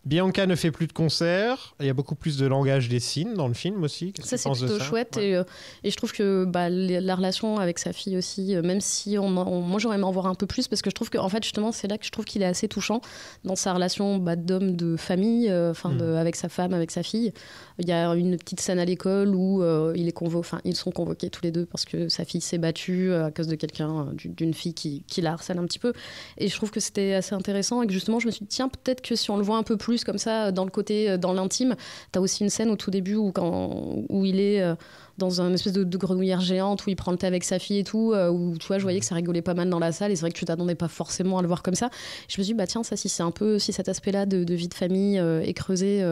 Bianca ne fait plus de concerts. Il y a beaucoup plus de langage des signes dans le film aussi. Ça, c'est plutôt chouette. Et je trouve que la relation avec sa fille aussi, même si moi, j'aurais aimé en voir un peu plus, parce que je trouve que, en fait, justement, c'est là que je trouve qu'il est assez touchant dans sa relation d'homme de famille, avec sa femme, avec sa fille. Il y a une petite scène à l'école où ils sont convoqués tous les deux parce que sa fille s'est battue à cause de quelqu'un, d'une fille qui la harcèle un petit peu. Et je trouve que c'était assez intéressant et que justement, je me suis dit, tiens, peut-être que si on le voit un peu plus comme ça, dans le côté, dans l'intime, t'as aussi une scène au tout début où il est dans une espèce de grenouillère géante où il prend le thé avec sa fille et tout, où tu vois, je voyais que ça rigolait pas mal dans la salle, et c'est vrai que tu t'attendais pas forcément à le voir comme ça. Je me suis dit, tiens, ça, si cet aspect-là de vie de famille est creusé,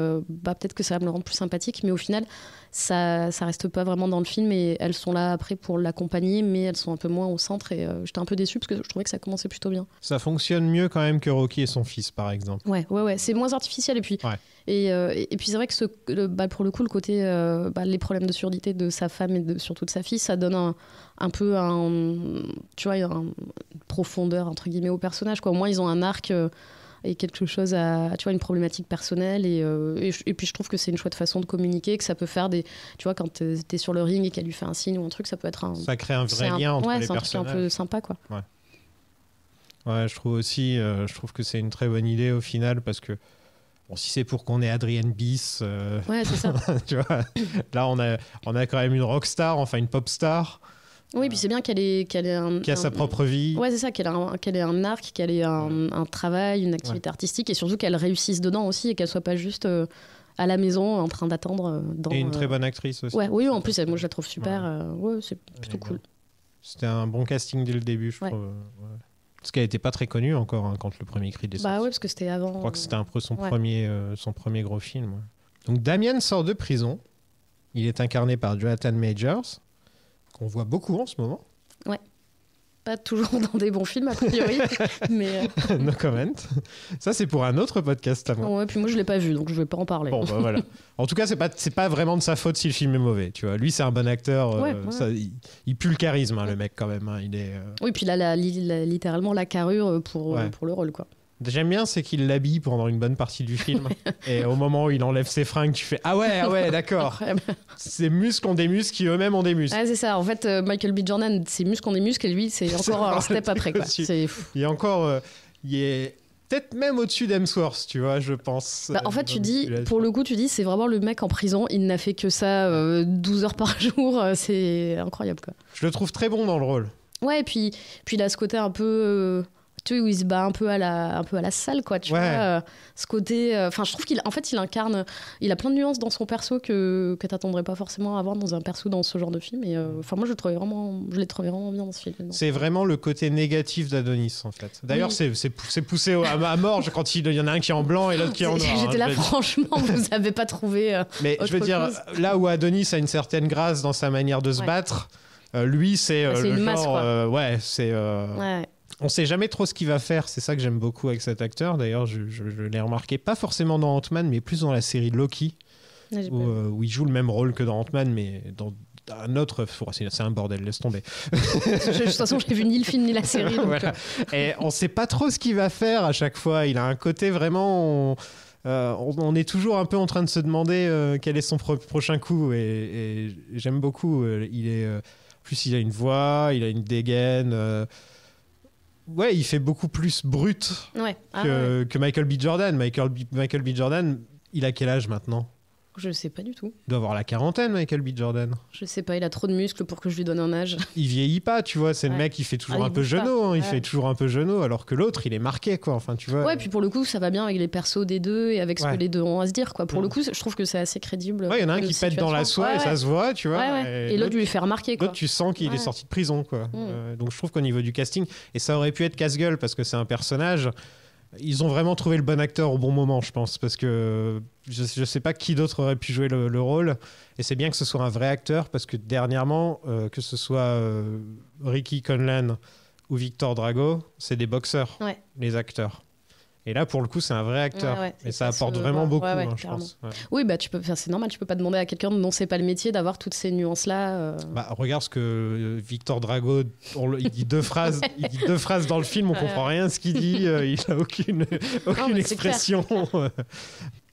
peut-être que ça va me le rendre plus sympathique, mais au final, ça reste pas vraiment dans le film, et elles sont là après pour l'accompagner, mais elles sont un peu moins au centre, et j'étais un peu déçue parce que je trouvais que ça commençait plutôt bien. Ça fonctionne mieux quand même que Rocky et son fils, par exemple. Ouais, c'est moins artificiel, et puis puis c'est vrai que pour le coup, le côté les problèmes de surdité de sa femme et surtout de sa fille, ça donne un peu une profondeur entre guillemets au personnage, quoi. Au moins ils ont un arc et quelque chose à, tu vois, une problématique personnelle. Et puis je trouve que c'est une chouette façon de communiquer, que ça peut faire des. Tu vois, quand t'es sur le ring et qu'elle lui fait un signe ou un truc, ça peut être un. Ça crée un vrai lien entre les personnages. C'est un truc un peu sympa, quoi. Ouais, je trouve aussi, je trouve que c'est une très bonne idée au final parce que bon, si c'est pour qu'on ait Adrienne Biss, ouais, c'est ça. tu vois, là on a quand même une rockstar, enfin une pop star. Oui, puis c'est bien qu'elle ait qui a sa propre vie. Ouais, c'est ça, qu'elle ait un arc, qu'elle ait un travail, une activité artistique et surtout qu'elle réussisse dedans aussi et qu'elle soit pas juste à la maison en train d'attendre. Et une très bonne actrice aussi. Ouais, oui, en plus, moi je la trouve super. Ouais, c'est plutôt cool. C'était un bon casting dès le début, je trouve. Ouais. Parce qu'elle n'était pas très connue encore quand le premier Creed est sorti. Bah ouais, parce que c'était avant. Je crois que c'était un peu son premier gros film. Ouais. Donc Damien sort de prison. Il est incarné par Jonathan Majors, qu'on voit beaucoup en ce moment. Ouais. Pas toujours dans des bons films, a priori. mais No comment. Ça, c'est pour un autre podcast à moi. Ouais, puis moi, je l'ai pas vu, donc je vais pas en parler. Bon, bah voilà. En tout cas, c'est pas vraiment de sa faute si le film est mauvais. Tu vois, lui, c'est un bon acteur. Ça, il pue le charisme, hein, le mec, quand même. Hein. Il est. Oui, puis là, littéralement la carrure pour le rôle, quoi. J'aime bien, c'est qu'il l'habille pendant une bonne partie du film. Et au moment où il enlève ses fringues, tu fais ah ouais, d'accord. Ses muscles ont des muscles qui eux-mêmes ont des muscles. Ah, c'est ça. En fait, Michael B. Jordan, ses muscles ont des muscles et lui, c'est encore un step après, quoi. C'est fou. Il est encore, il est peut-être même au-dessus d'Hemsworth, tu vois, je pense. Bah, en fait, pour le coup, tu dis, c'est vraiment le mec en prison. Il n'a fait que ça 12 heures par jour. C'est incroyable, quoi. Je le trouve très bon dans le rôle. Ouais, et puis il a ce côté un peu. Tu sais, où il se bat un peu à la salle, quoi, tu vois, ce côté... Enfin, je trouve qu'il il incarne... Il a plein de nuances dans son perso que t'attendrais pas forcément à avoir dans un perso dans ce genre de film. Et enfin, moi, je l'ai trouvé vraiment bien dans ce film. C'est vraiment le côté négatif d'Adonis, en fait. D'ailleurs, c'est poussé à mort quand il y en a un qui est en blanc et l'autre qui est en noir. J'étais là, franchement, vous avez pas trouvé mais je veux dire, là où Adonis a une certaine grâce dans sa manière de se battre, lui, c'est le une genre... masse, quoi. Ouais. On sait jamais trop ce qu'il va faire, c'est ça que j'aime beaucoup avec cet acteur. D'ailleurs, je l'ai remarqué, pas forcément dans Ant-Man, mais plus dans la série Loki, où il joue le même rôle que dans Ant-Man, mais dans un autre... C'est un bordel, laisse tomber. De toute façon, je n'ai vu ni le film ni la série. Donc voilà. Et on sait pas trop ce qu'il va faire à chaque fois. Il a un côté vraiment... on est toujours un peu en train de se demander quel est son prochain coup, et j'aime beaucoup. Plus il a une voix, il a une dégaine... Ouais, il fait beaucoup plus brut que Michael B. Jordan. Michael B. Jordan, il a quel âge maintenant ? Je sais pas du tout. Il doit avoir la quarantaine, Michael B. Jordan. Je sais pas, il a trop de muscles pour que je lui donne un âge. Il vieillit pas, tu vois. C'est le mec qui fait toujours un peu genou. Hein, il fait toujours un peu genou, alors que l'autre, il est marqué, quoi. Enfin, tu vois. Ouais, puis pour le coup, ça va bien avec les persos des deux et avec ce que les deux ont à se dire, quoi. Pour le coup, je trouve que c'est assez crédible. Ouais, il y en a un qui pète dans la soie et ça se voit, tu vois. Et l'autre lui fait remarquer, quoi. L'autre, tu sens qu'il est sorti de prison, quoi. Donc je trouve qu'au niveau du casting, et ça aurait pu être casse-gueule parce que c'est un personnage. Ils ont vraiment trouvé le bon acteur au bon moment, je pense, parce que je sais pas qui d'autre aurait pu jouer le rôle, et c'est bien que ce soit un vrai acteur, parce que dernièrement, que ce soit Ricky Conlan ou Victor Drago, c'est des boxeurs, les acteurs. Et là, pour le coup, c'est un vrai acteur. Et ça apporte vraiment beaucoup, je pense. Ouais. Oui, bah, c'est normal, tu peux pas demander à quelqu'un dont c'est pas le métier d'avoir toutes ces nuances-là. Regarde ce que Victor Drago, il dit deux phrases, dans le film, on comprend rien à ce qu'il dit, il a aucune expression.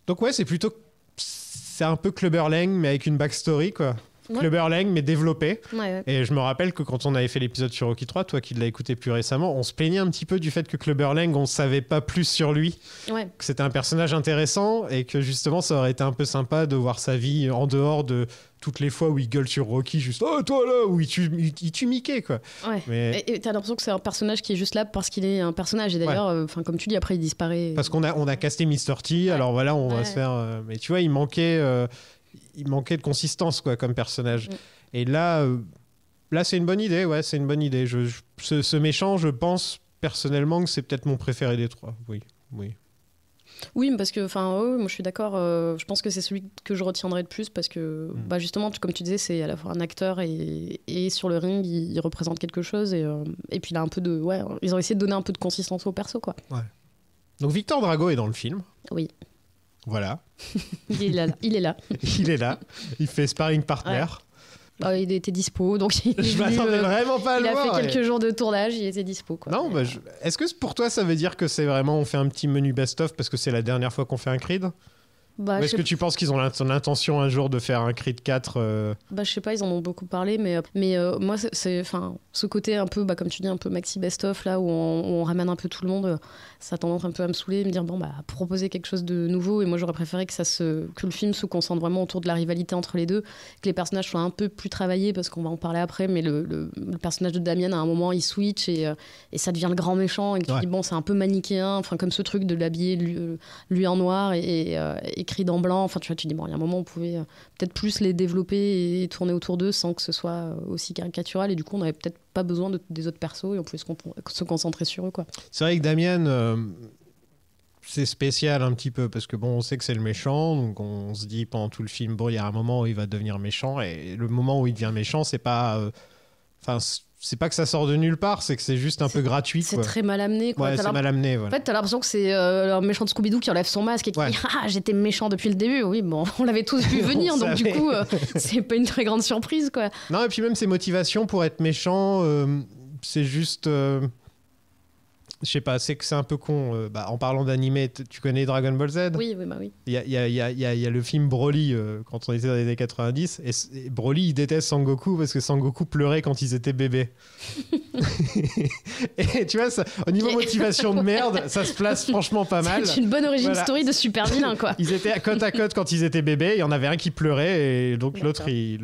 Donc ouais, c'est un peu Clubber Lang, mais avec une backstory, quoi. Clubber Lang, mais développé. Et je me rappelle que quand on avait fait l'épisode sur Rocky 3, toi qui l'as écouté plus récemment, on se plaignait un petit peu du fait que Clubber Lang, on savait pas plus sur lui, que c'était un personnage intéressant, et que justement ça aurait été un peu sympa de voir sa vie en dehors de toutes les fois où il gueule sur Rocky, juste oh toi là, où il tue Mickey, quoi. Mais... Et t'as l'impression que c'est un personnage qui est juste là parce qu'il est un personnage, et d'ailleurs comme tu dis, après il disparaît. Parce qu'on a casté Mr. T, alors voilà, on va se faire mais tu vois, il manquait de consistance, quoi, comme personnage. Et là c'est une bonne idée, c'est une bonne idée. Ce méchant, je pense personnellement que c'est peut-être mon préféré des trois. Oui, parce que moi je suis d'accord, je pense que c'est celui que je retiendrai le plus, parce que justement, comme tu disais, c'est à la fois un acteur et sur le ring, il représente quelque chose, et puis il a un peu de... ils ont essayé de donner un peu de consistance au perso, quoi. Donc Victor Drago est dans le film. Oui. Voilà. Il est là. Il est là. Il fait sparring partner. Bah, il était dispo, donc il est Je venu, m'attendais vraiment pas à il le a voir. fait quelques jours de tournage, il était dispo. Quoi. Non, bah, est-ce que pour toi ça veut dire que c'est vraiment on fait un petit menu best-of parce que c'est la dernière fois qu'on fait un Creed? Bah, Ou est-ce que tu penses qu'ils ont l'intention un jour de faire un Creed 4 Bah, je sais pas, ils en ont beaucoup parlé, mais moi, enfin, ce côté un peu, bah, comme tu dis, un peu maxi best-of, là, où on ramène un peu tout le monde, ça a tendance un peu à me saouler, me dire, bon, bah, proposer quelque chose de nouveau, et moi, j'aurais préféré que le film se concentre vraiment autour de la rivalité entre les deux, que les personnages soient un peu plus travaillés, parce qu'on va en parler après, mais le personnage de Damien, à un moment, il switch, et ça devient le grand méchant, et tu dis, bon, c'est un peu manichéen, enfin, comme ce truc de l'habiller lui en noir, et Creed en blanc, enfin, tu vois, tu dis, bon, il y a un moment, on pouvait peut-être plus les développer et tourner autour d'eux sans que ce soit aussi caricatural, et du coup, on n'avait peut-être pas besoin des autres persos et on pouvait se concentrer sur eux, quoi. C'est vrai que Damien, c'est spécial un petit peu parce que bon, on sait que c'est le méchant, donc on se dit pendant tout le film, bon, il y a un moment où il va devenir méchant, et le moment où il devient méchant, c'est pas, c'est pas que ça sort de nulle part, c'est que c'est juste un peu gratuit. C'est quoi. très mal amené, quoi. Ouais, c'est mal amené. Voilà. En fait, t'as l'impression que c'est un méchant de Scooby-Doo qui enlève son masque et qui dit ah, j'étais méchant depuis le début. Oui, bon, on l'avait tous vu venir, donc du coup, c'est pas une très grande surprise, quoi. Non, et puis même ses motivations pour être méchant, c'est juste. Je sais pas, c'est que c'est un peu con. En parlant d'animé, tu connais Dragon Ball Z? Oui, bah oui. Il y a le film Broly quand on était dans les années 90, et Broly il déteste Sangoku parce que Sangoku pleurait quand ils étaient bébés. Et tu vois, ça, au niveau motivation de merde, ça se place franchement pas mal. C'est une bonne origin story de super vilain, quoi. Ils étaient côte à côte quand ils étaient bébés, il y en avait un qui pleurait et donc l'autre il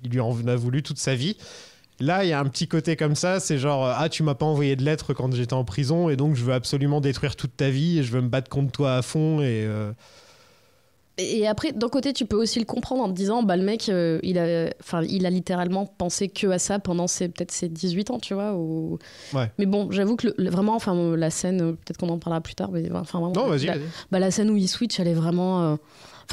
lui en a voulu toute sa vie. Là, il y a un petit côté comme ça, c'est genre ah, tu m'as pas envoyé de lettre quand j'étais en prison et donc je veux absolument détruire toute ta vie et je veux me battre contre toi à fond Et après, d'un côté, tu peux aussi le comprendre en te disant, bah, le mec, il a littéralement pensé que à ça pendant peut-être ses 18 ans, tu vois. Ouais. Mais bon, j'avoue que vraiment, la scène, peut-être qu'on en parlera plus tard, mais vraiment. Non, vas-y. La scène où il switch, elle est vraiment.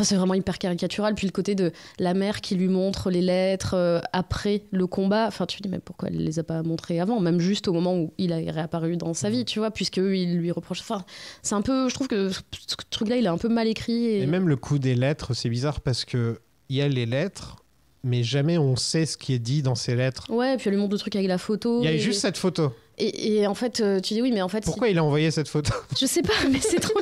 C'est vraiment hyper caricatural. Puis le côté de la mère qui lui montre les lettres après le combat. Enfin, tu te dis, mais pourquoi elle les a pas montrées avant? Même juste au moment où il a réapparu dans sa vie, tu vois, puisque il lui reproche. Enfin, c'est un peu. Je trouve que ce truc-là, il est un peu mal écrit. Et même le coup des lettres, c'est bizarre parce que il y a les lettres, mais jamais on sait ce qui est dit dans ces lettres. Ouais, et puis elle lui montre le truc avec la photo. Il y a juste cette photo. Et en fait, tu dis oui, mais en fait... Pourquoi il a envoyé cette photo? Je sais pas, mais c'est trop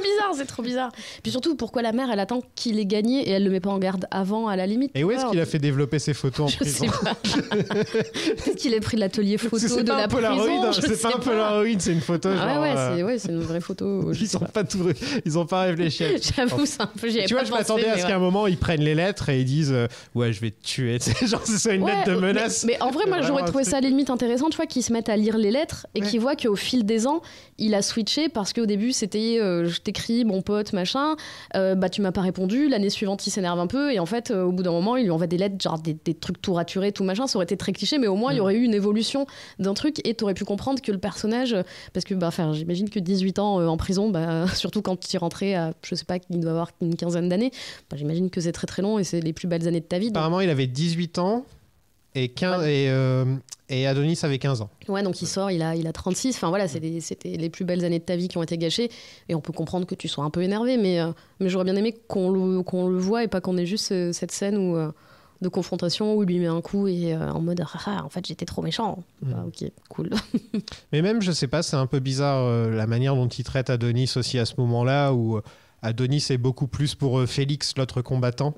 bizarre. Puis surtout, pourquoi la mère, elle attend qu'il ait gagné et elle le met pas en garde avant, à la limite? Et où est-ce qu'il a fait développer ses photos en prison? Je sais pas. Peut-être qu'il a pris de l'atelier photo de la prison. C'est pas un Polaroid, c'est une photo. C'est une vraie photo. Ils ont pas réfléchi. J'avoue, c'est un peu... Tu vois, je m'attendais à ce qu'à un moment, ils prennent les lettres et ils disent ouais, je vais te tuer. Genre, c'est ça une lettre de menace. Mais en vrai, moi, j'aurais trouvé ça à la limite intéressant, tu vois, qu'ils se mettent à lire les lettres et qui voit qu'au fil des ans, il a switché parce qu'au début, c'était je t'écris, mon pote, machin, tu m'as pas répondu. L'année suivante, il s'énerve un peu et en fait, au bout d'un moment, il lui envoie des lettres, genre des trucs tout raturés, tout machin. Ça aurait été très cliché, mais au moins, il y aurait eu une évolution d'un truc et t'aurais pu comprendre que le personnage, parce que j'imagine que 18 ans en prison, surtout quand tu es rentré à, je sais pas, il doit avoir une quinzaine d'années, j'imagine que c'est très très long et c'est les plus belles années de ta vie. Apparemment, il avait 18 ans. Et Adonis avait 15 ans. Ouais, donc il sort, il a 36. Enfin voilà, c'était les plus belles années de ta vie qui ont été gâchées. Et on peut comprendre que tu sois un peu énervé, mais j'aurais bien aimé qu'on le voit et pas qu'on ait juste cette scène de confrontation où il lui met un coup et en mode en fait j'étais trop méchant. Ok, cool. Mais même, je sais pas, c'est un peu bizarre la manière dont il traite Adonis aussi à ce moment-là, où Adonis est beaucoup plus pour Félix, l'autre combattant,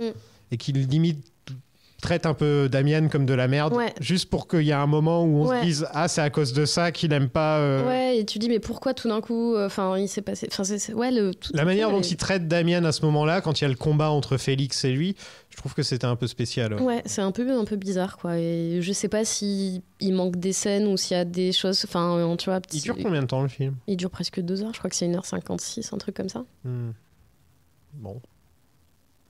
et qu'il limite traite un peu Damien comme de la merde, juste pour qu'il y ait un moment où on se dise ah, c'est à cause de ça qu'il aime pas Ouais, et tu dis mais pourquoi tout d'un coup il s'est passé la manière dont il traite Damien à ce moment-là, quand il y a le combat entre Félix et lui, je trouve que c'était un peu spécial. Ouais, c'est un peu bizarre, quoi. Et je sais pas si il manque des scènes ou s'il y a des choses, tu vois, il dure combien de temps le film? Il dure presque 2 heures, je crois que c'est 1h56, un truc comme ça. Bon,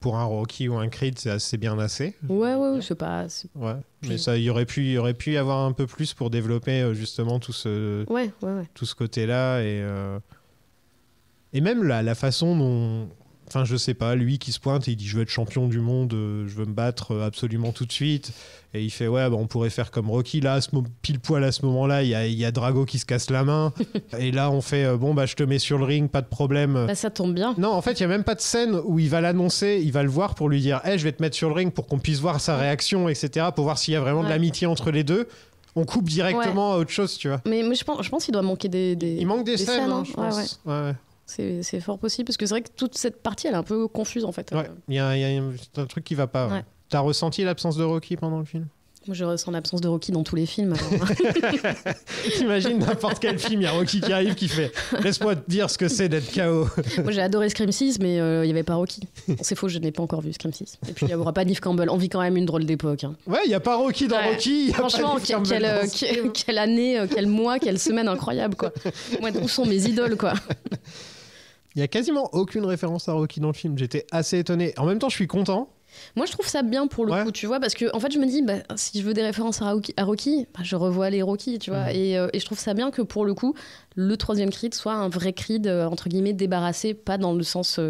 pour un Rocky ou un Creed, c'est assez bien assez. Ouais, c'est pas... Ouais, mais ça, il y aurait pu y avoir un peu plus pour développer justement tout ce côté-là. Et même la façon dont... Enfin, je sais pas, lui qui se pointe et il dit je veux être champion du monde, je veux me battre absolument tout de suite. Et il fait ouais, bah, on pourrait faire comme Rocky. Là, pile poil à ce moment-là, il y a Drago qui se casse la main. Et là, on fait bon, bah je te mets sur le ring, pas de problème. Bah, ça tombe bien. Non, en fait, il y a même pas de scène où il va l'annoncer, il va le voir pour lui dire hey, je vais te mettre sur le ring pour qu'on puisse voir sa réaction, etc. Pour voir s'il y a vraiment de l'amitié entre les deux. On coupe directement à autre chose, tu vois. Mais je pense qu'il doit manquer des il manque des scènes, hein, je pense. Ouais. C'est fort possible, parce que c'est vrai que toute cette partie, elle est un peu confuse, en fait. Ouais, il y a un truc qui va pas. Ouais. T'as ressenti l'absence de Rocky pendant le film ? Moi, je ressens l'absence de Rocky dans tous les films. T'imagines n'importe quel film, il y a Rocky qui arrive qui fait « Laisse-moi te dire ce que c'est d'être KO ». Moi, j'ai adoré Scream 6, mais il n'y avait pas Rocky. Bon, c'est faux, je n'ai pas encore vu Scream 6. Et puis, il n'y aura pas Neve Campbell. On vit quand même une drôle d'époque. Hein. Ouais, il n'y a pas Rocky dans Rocky. Franchement, quelle année, quel mois, quelle semaine incroyable, quoi. Moi, où sont mes idoles, quoi. Il n'y a quasiment aucune référence à Rocky dans le film. J'étais assez étonné. En même temps, je suis content. Moi, je trouve ça bien pour le coup, tu vois, parce que en fait, je me dis, bah, si je veux des références à Rocky, bah, je revois les Rocky, tu vois, et je trouve ça bien que pour le coup, le troisième Creed soit un vrai Creed entre guillemets débarrassé, pas dans le sens,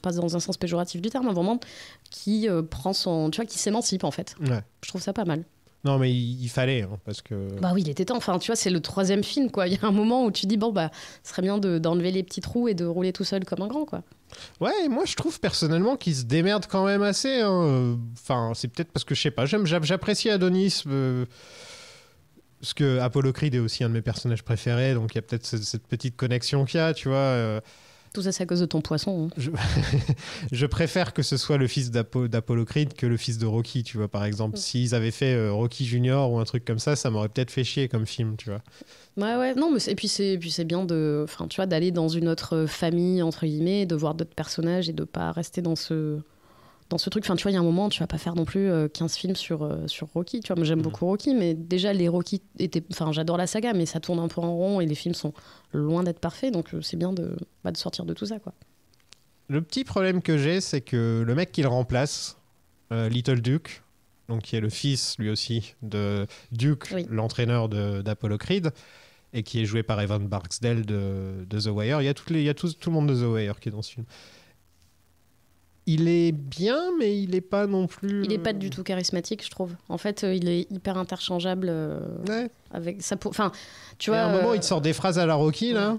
pas dans un sens péjoratif du terme, mais vraiment qui prend son, tu vois, qui s'émancipe en fait. Ouais. Je trouve ça pas mal. Non, mais il fallait, hein, parce que... Bah oui, il était temps. Enfin, tu vois, c'est le troisième film, quoi. Il y a un moment où tu dis, bon, bah, ce serait bien d'enlever les petits trous et de rouler tout seul comme un grand, quoi. Ouais, moi, je trouve personnellement qu'il se démerde quand même assez. Hein. Enfin, c'est peut-être parce que, je sais pas, j'apprécie Adonis, parce que Apollo Creed est aussi un de mes personnages préférés, donc il y a peut-être cette petite connexion qu'il y a, tu vois... Tout ça, c'est à cause de ton poisson. Hein. Je préfère que ce soit le fils d'Apollo Creed que le fils de Rocky, tu vois, par exemple. S'ils avaient fait Rocky Junior ou un truc comme ça m'aurait peut-être fait chier comme film, tu vois. Ouais, non, mais et puis c'est bien de, enfin, tu vois, d'aller dans une autre famille, entre guillemets, de voir d'autres personnages et de pas rester dans ce truc. Enfin, tu vois, il y a un moment, tu vas pas faire non plus 15 films sur Rocky. Tu vois, moi, j'aime beaucoup Rocky, mais déjà, les Rocky étaient... Enfin, j'adore la saga, mais ça tourne un peu en rond et les films sont loin d'être parfaits. Donc, c'est bien de sortir de tout ça, quoi. Le petit problème que j'ai, c'est que le mec qui le remplace, Little Duke, donc qui est le fils, lui aussi, de Duke, l'entraîneur d'Apollo Creed, et qui est joué par Evan Barksdale de The Wire. Il y a tout le monde de The Wire qui est dans ce film. Il est bien, mais il est pas non plus... Il est pas du tout charismatique, je trouve. En fait, il est hyper interchangeable avec ça. Enfin, tu vois... À un moment, il te sort des phrases à la Rocky, là.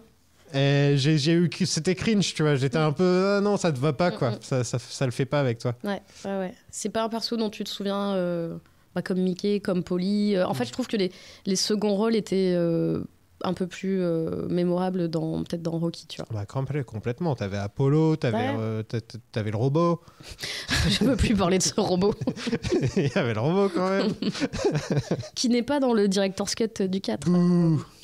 Et j'ai eu... C'était cringe, tu vois. J'étais un peu... non, ça te va pas, quoi. Ça le fait pas avec toi. Ouais. C'est pas un perso dont tu te souviens comme Mickey, comme Polly. En fait, je trouve que les seconds rôles étaient... un peu plus mémorable peut-être dans Rocky, tu vois. Bah, complètement. T'avais Apollo, t'avais le robot. Je peux plus parler de ce robot. Il y avait le robot quand même. Qui n'est pas dans le director's cut du 4.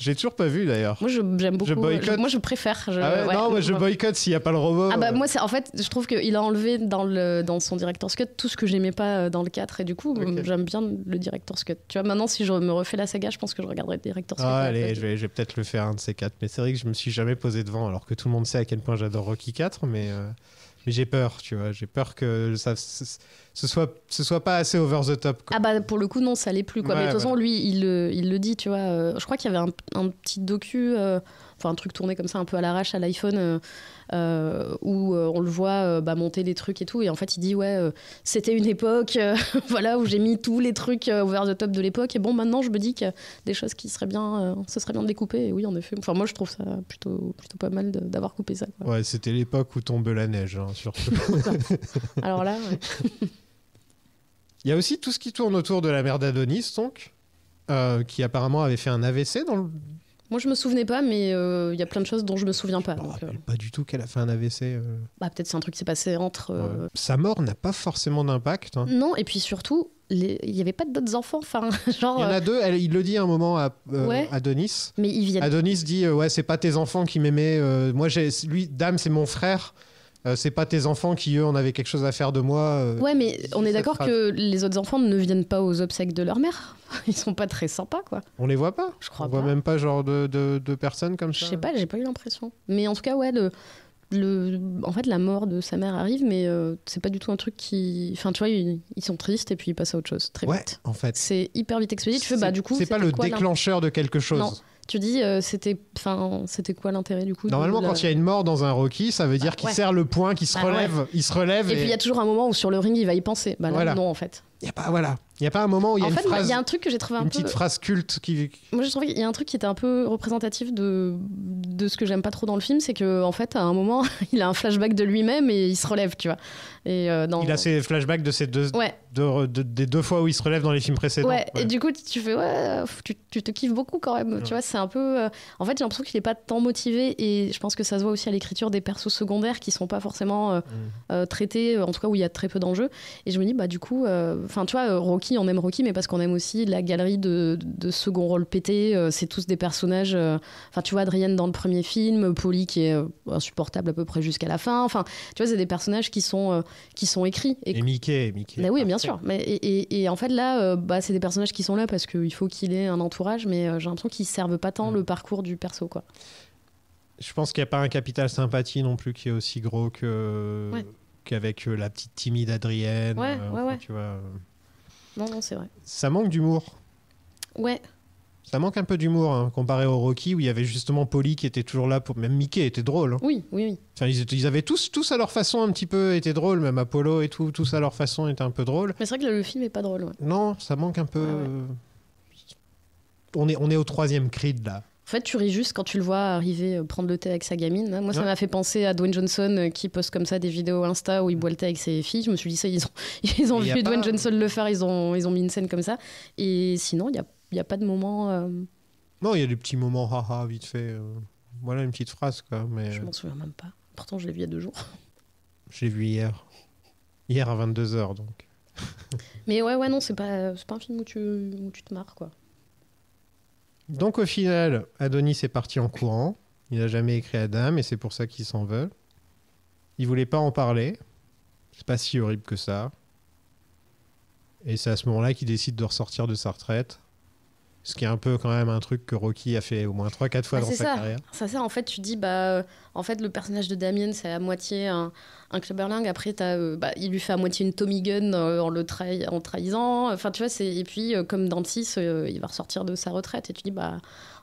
J'ai toujours pas vu d'ailleurs. Moi j'aime beaucoup. Je boycotte. Moi je préfère. Moi je boycotte s'il n'y a pas le robot. Ah bah moi en fait je trouve qu'il a enlevé dans son director's cut tout ce que j'aimais pas dans le 4 et du coup j'aime bien le director's cut. Tu vois, maintenant si je me refais la saga, je pense que je regarderai le director's cut. Allez, je vais peut-être le faire un de ces 4, mais c'est vrai que je me suis jamais posé devant alors que tout le monde sait à quel point j'adore Rocky 4, mais j'ai peur, tu vois, j'ai peur que ce soit pas assez over the top, quoi. Ah bah pour le coup non, ça l'est plus, quoi. Mais de toute façon lui il le dit, tu vois, je crois qu'il y avait un petit docu, enfin un truc tourné comme ça un peu à l'arrache à l'iPhone où on le voit monter les trucs et tout, et en fait il dit c'était une époque voilà où j'ai mis tous les trucs over the top de l'époque, et bon maintenant je me dis qu'il y a des choses qui seraient bien, ce serait bien de les couper, et oui en effet, enfin moi je trouve ça plutôt pas mal d'avoir coupé ça, quoi. Ouais, c'était l'époque où tombe la neige, hein, surtout. Alors là il y a aussi tout ce qui tourne autour de la mère d'Adonis, donc qui apparemment avait fait un AVC dans le... Moi, je me souvenais pas, mais y a plein de choses dont je me souviens pas. Je me rappelle pas du tout qu'elle a fait un AVC. Bah, peut-être c'est un truc qui s'est passé entre... Sa mort n'a pas forcément d'impact. Hein. Non, et puis surtout, il n'y avait pas d'autres enfants. Enfin, genre, il y en a deux, il le dit à un moment à Adonis. Mais ils viennent... Adonis dit c'est pas tes enfants qui m'aimaient. Moi, Dame, c'est mon frère. C'est pas tes enfants qui, eux, en avaient quelque chose à faire de moi. Ouais, mais on est d'accord que les autres enfants ne viennent pas aux obsèques de leur mère. Ils sont pas très sympas, quoi. On les voit pas. Je crois on pas. voit même pas genre de personnes comme ça. Je sais pas, j'ai pas eu l'impression. Mais en tout cas, ouais, en fait, la mort de sa mère arrive, mais c'est pas du tout un truc qui... Enfin, tu vois, ils sont tristes et puis ils passent à autre chose très vite. En fait. C'est hyper vite expédié. Tu fais, du coup... C'est pas le déclencheur de quelque chose. Non. Tu dis, c'était quoi l'intérêt du coup Normalement, quand il y a une mort dans un Rocky, ça veut dire qu'il serre le poing, qu'il se relève. Il se relève. Et puis il y a toujours un moment où sur le ring, il va y penser. Bah là, voilà. Non, en fait. Il n'y a pas un moment où il y a une phrase. Il y a un truc que j'ai trouvé une petite phrase culte qui. Moi, j'ai trouvé qu'il y a un truc qui était un peu représentatif de ce que j'aime pas trop dans le film, c'est que en fait, à un moment, il a un flashback de lui-même et il se relève, tu vois. Et il a ses flashbacks de ces des 2 fois où il se relève dans les films précédents. Ouais. Et du coup, tu fais tu te kiffes beaucoup quand même. Tu vois, c'est un peu. En fait, j'ai l'impression qu'il est pas tant motivé et je pense que ça se voit aussi à l'écriture des persos secondaires qui sont pas forcément traités, en tout cas où il y a très peu d'enjeux. Et je me dis, bah du coup, tu vois, Rocky, on aime Rocky, mais parce qu'on aime aussi la galerie de second rôle pété. C'est tous des personnages. Tu vois, Adrienne dans le premier film, Polly qui est insupportable à peu près jusqu'à la fin. Enfin, tu vois, c'est des personnages qui sont écrits. Et Mickey. Bah oui, bien sûr. Mais, et en fait, là, c'est des personnages qui sont là parce qu'il faut qu'il ait un entourage, mais j'ai l'impression qu'ils servent pas tant le parcours du perso, quoi. Je pense qu'il n'y a pas un capital sympathie non plus qui est aussi gros qu'avec la petite timide Adrienne. Ouais. Tu vois, Non, c'est vrai. Ça manque d'humour. Ouais. Ça manque un peu d'humour, comparé au Rocky où il y avait justement Polly qui était toujours là pour. Même Mickey était drôle. Oui. Enfin, ils avaient tous à leur façon un petit peu été drôles, même Apollo et tout, tous à leur façon étaient un peu drôles. Mais c'est vrai que le film est pas drôle. Ouais. Non, ça manque un peu. On est au 3e Creed là. En fait, tu ris juste quand tu le vois arriver prendre le thé avec sa gamine. Moi, ça m'a fait penser à Dwayne Johnson qui poste comme ça des vidéos Insta où il boit le thé avec ses filles. Je me suis dit, ça, ils ont vu Dwayne Johnson le faire, ils ont mis une scène comme ça. Et sinon, il n'y a pas de moment... Non, il y a des petits moments haha vite fait. Voilà une petite phrase, quoi. Mais... Je m'en souviens même pas. Pourtant, je l'ai vu il y a 2 jours. Je l'ai vu hier. Hier à 22h, donc. Mais ouais, non, c'est pas un film où tu te marres, quoi. Donc au final, Adonis est parti en courant. Il n'a jamais écrit à Dame et c'est pour ça qu'il s'en veut. Il voulait pas en parler. C'est pas si horrible que ça. Et c'est à ce moment-là qu'il décide de ressortir de sa retraite. Ce qui est un peu quand même un truc que Rocky a fait au moins 3-4 fois dans sa carrière. C'est ça, en fait, tu dis, en fait, le personnage de Damien, c'est à moitié un clubberling. Après, il lui fait à moitié une Tommy Gun en trahissant. Enfin, tu vois, et puis, comme dans le 6, il va ressortir de sa retraite. Et tu dis,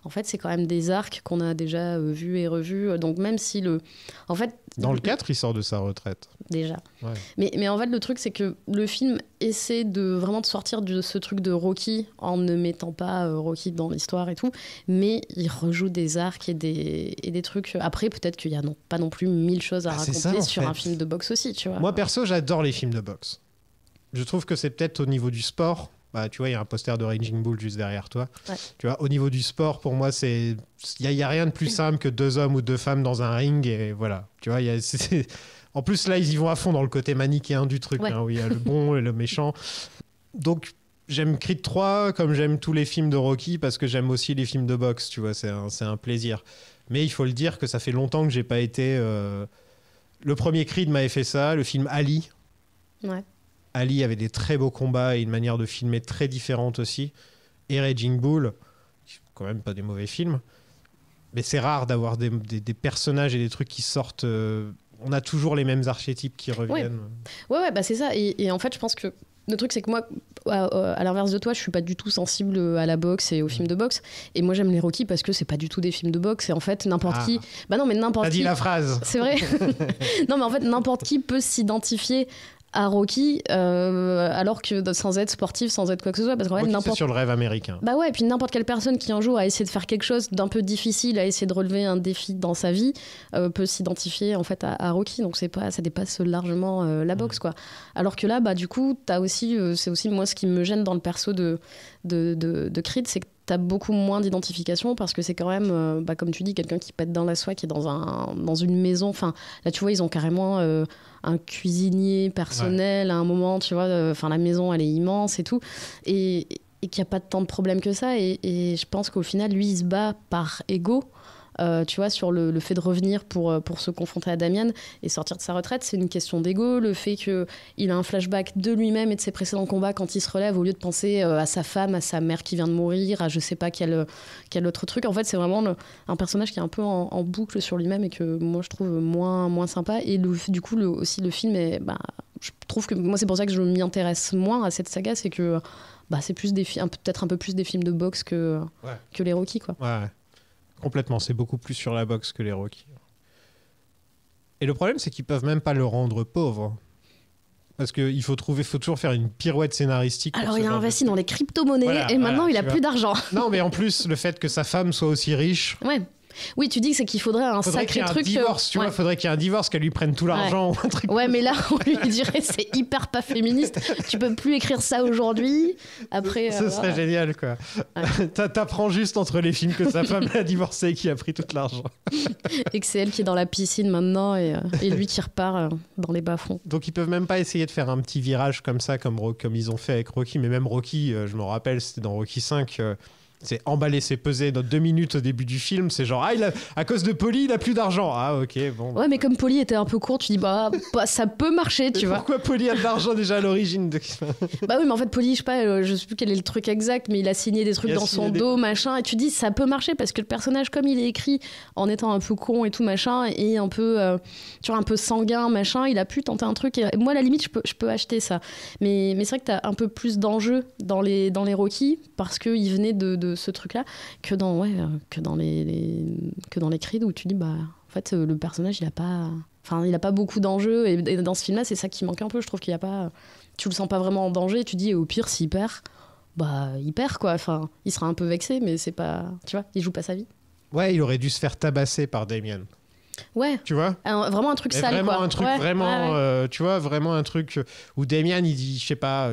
en fait, c'est quand même des arcs qu'on a déjà vus et revus. Donc, même si En fait... Dans le 4, il sort de sa retraite. Déjà. Ouais. Mais en fait, le truc, c'est que le film essaie vraiment de sortir de ce truc de Rocky en ne mettant pas Rocky dans l'histoire et tout, mais il rejoue des arcs et des trucs. Après, peut-être qu'il n'y a pas non plus 1000 choses à raconter sur un film de boxe aussi, tu vois. Moi, perso, j'adore les films de boxe. Je trouve que c'est peut-être au niveau du sport. Tu vois, il y a un poster de Raging Bull juste derrière toi. Ouais. Tu vois, au niveau du sport, pour moi, il y a rien de plus simple que 2 hommes ou 2 femmes dans un ring et voilà. Tu vois, en plus là, ils y vont à fond dans le côté manichéen du truc, où il y a le bon et le méchant. Donc, j'aime Creed 3 comme j'aime tous les films de Rocky parce que j'aime aussi les films de boxe. Tu vois, c'est un plaisir. Mais il faut le dire que ça fait longtemps que j'ai pas été. Le premier Creed m'avait fait ça. Le film Ali. Ouais. Ali avait des très beaux combats et une manière de filmer très différente aussi. Et Raging Bull, quand même pas des mauvais films. Mais c'est rare d'avoir des personnages et des trucs qui sortent. On a toujours les mêmes archétypes qui reviennent. Ouais, c'est ça. Et en fait, je pense que le truc, c'est que moi, à l'inverse de toi, je suis pas du tout sensible à la boxe et aux films de boxe. Et moi, j'aime les Rocky parce que c'est pas du tout des films de boxe. Et en fait, n'importe qui. Non, mais n'importe qui. T'as dit la phrase. C'est vrai. Non, mais en fait, n'importe qui peut s'identifier à Rocky, alors que sans être sportif, sans être quoi que ce soit, parce qu'en fait, c'est sur le rêve américain. Et puis n'importe quelle personne qui un jour a essayé de faire quelque chose d'un peu difficile, a essayé de relever un défi dans sa vie, peut s'identifier en fait à Rocky. Donc ça dépasse largement la boxe, quoi. Alors que là, du coup, t'as aussi, c'est aussi moi ce qui me gêne dans le perso de Creed, c'est que t'as beaucoup moins d'identification parce que c'est quand même, comme tu dis, quelqu'un qui pète dans la soie, qui est dans une maison. Enfin, là, tu vois, ils ont carrément un cuisinier personnel à un moment, tu vois. La maison, elle est immense et tout. Et qu'il n'y a pas tant de problèmes que ça. Et je pense qu'au final, lui, il se bat par ego. Tu vois, sur le fait de revenir pour se confronter à Damien et sortir de sa retraite, c'est une question d'ego. Le fait qu'il a un flashback de lui-même et de ses précédents combats quand il se relève, au lieu de penser à sa femme, à sa mère qui vient de mourir, à je sais pas quel autre truc. En fait, c'est vraiment un personnage qui est un peu en boucle sur lui-même et que moi, je trouve moins sympa. Et du coup, aussi, le film est... je trouve que moi, c'est pour ça que je m'y intéresse moins à cette saga, c'est que c'est plus peut-être un peu plus des films de boxe que les Rocky, quoi. Ouais. Complètement, c'est beaucoup plus sur la boxe que les Rocky. Et le problème, c'est qu'ils peuvent même pas le rendre pauvre. Parce qu'il faut toujours faire une pirouette scénaristique. Alors, il a investi dans les crypto-monnaies et maintenant, il a plus d'argent. Non, mais en plus, le fait que sa femme soit aussi riche... Ouais. Oui, tu dis que c'est qu'il faudrait un sacré truc. Divorce, tu vois, faudrait qu'il y ait un divorce, qu'elle lui prenne tout l'argent. Ouais. Ou un truc Mais là, on lui dirait c'est hyper pas féministe. Tu peux plus écrire ça aujourd'hui. Après, ce serait génial, quoi. Ouais. T'apprends juste entre les films que sa femme a divorcé et qui a pris tout l'argent. Et que c'est elle qui est dans la piscine maintenant et lui qui repart dans les bas-fonds. Donc ils peuvent même pas essayer de faire un petit virage comme ça, comme ils ont fait avec Rocky. Mais même Rocky, je me rappelle, c'était dans Rocky 5. C'est emballer, c'est peser dans 2 minutes au début du film. C'est genre, à cause de Paulie, il a plus d'argent. Ah, ok, bon. Ouais, mais comme Paulie était un peu court, tu dis, ça peut marcher, tu vois. Pourquoi Paulie a de l'argent déjà à l'origine Bah oui, mais en fait, Paulie, je sais pas, je sais plus quel est le truc exact, mais il a signé des trucs dans son dos, machin. Et tu dis, ça peut marcher parce que le personnage, comme il est écrit en étant un peu con et tout, machin, et un peu, tu vois, un peu sanguin, machin, il a pu tenter un truc. Et moi, à la limite, je peux acheter ça. Mais c'est vrai que t'as un peu plus d'enjeux dans les Rocky parce qu'il venait de ce truc-là que dans les Creed où tu dis en fait le personnage il a pas beaucoup d'enjeux et dans ce film-là c'est ça qui manque un peu. Je trouve qu'il y a pas, tu le sens pas vraiment en danger. Tu dis au pire s'il perd, il perd quoi. Enfin il sera un peu vexé mais c'est pas, tu vois, il joue pas sa vie. Ouais, il aurait dû se faire tabasser par Damien. Ouais. Tu vois, vraiment un truc sale vraiment quoi. Un truc tu vois, vraiment un truc où Damien il dit, je sais pas,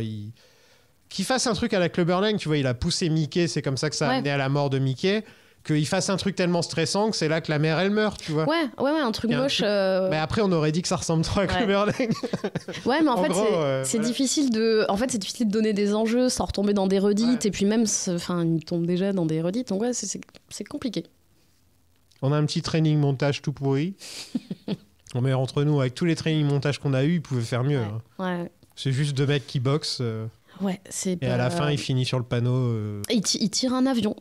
qu'il fasse un truc à la Clubber Lang, tu vois, il a poussé Mickey, c'est comme ça que ça a amené à la mort de Mickey, qu'il fasse un truc tellement stressant que c'est là que la mère elle meurt, tu vois. Ouais, un truc moche. Mais après on aurait dit que ça ressemble trop à Clubber Lang. Ouais, mais en fait c'est difficile de donner des enjeux sans retomber dans des redites et puis même, il tombe déjà dans des redites, donc c'est compliqué. On a un petit training montage tout pourri. Mais entre nous, avec tous les training montages qu'on a eu, ils pouvaient faire mieux. Ouais. C'est juste 2 mecs qui boxent. Ouais, c'est et à la fin, il finit sur le panneau. Il tire un avion.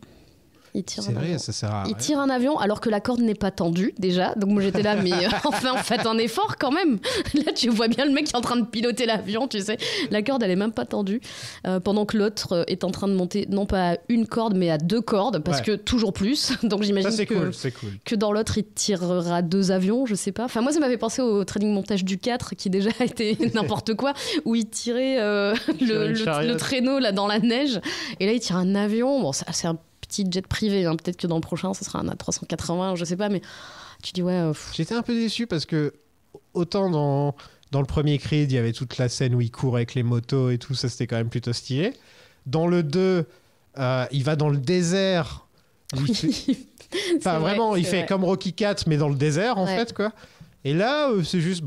C'est vrai, ça sert à rien. Il tire un avion alors que la corde n'est pas tendue déjà. Donc moi j'étais là, mais enfin faites un effort quand même. Là tu vois bien le mec qui est en train de piloter l'avion, tu sais. La corde elle est même pas tendue. Pendant que l'autre est en train de monter non pas à 1 corde mais à 2 cordes parce que toujours plus. Donc j'imagine c'est cool. Que dans l'autre il tirera 2 avions, je sais pas. Enfin moi ça m'avait pensé au training montage du 4 qui déjà était n'importe quoi, où il tirait le traîneau là dans la neige et là il tire un avion. Bon c'est un petit jet privé, hein. Peut-être que dans le prochain ce sera un A380, je sais pas, mais tu dis J'étais un peu déçu parce que autant dans le premier Creed il y avait toute la scène où il court avec les motos et tout, ça c'était quand même plutôt stylé. Dans le 2 il va dans le désert. Il fait comme Rocky 4 mais dans le désert en fait quoi. Et là, c'est juste,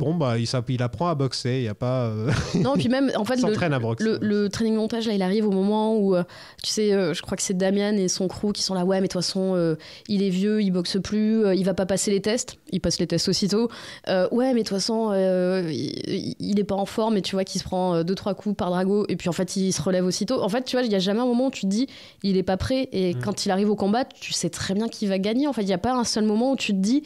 il apprend à boxer, il n'y a pas... Non, puis même, en fait, le training montage, là, il arrive au moment où, tu sais, je crois que c'est Damian et son crew qui sont là, ouais, mais de toute façon, il est vieux, il boxe plus, il va pas passer les tests, il passe les tests aussitôt. Ouais, mais de toute façon, il est pas en forme, et tu vois qu'il se prend 2-3 coups par Drago, et puis en fait, il se relève aussitôt. En fait, tu vois, il n'y a jamais un moment où tu te dis, il est pas prêt, et quand il arrive au combat, tu sais très bien qu'il va gagner. En fait, il n'y a pas un seul moment où tu te dis...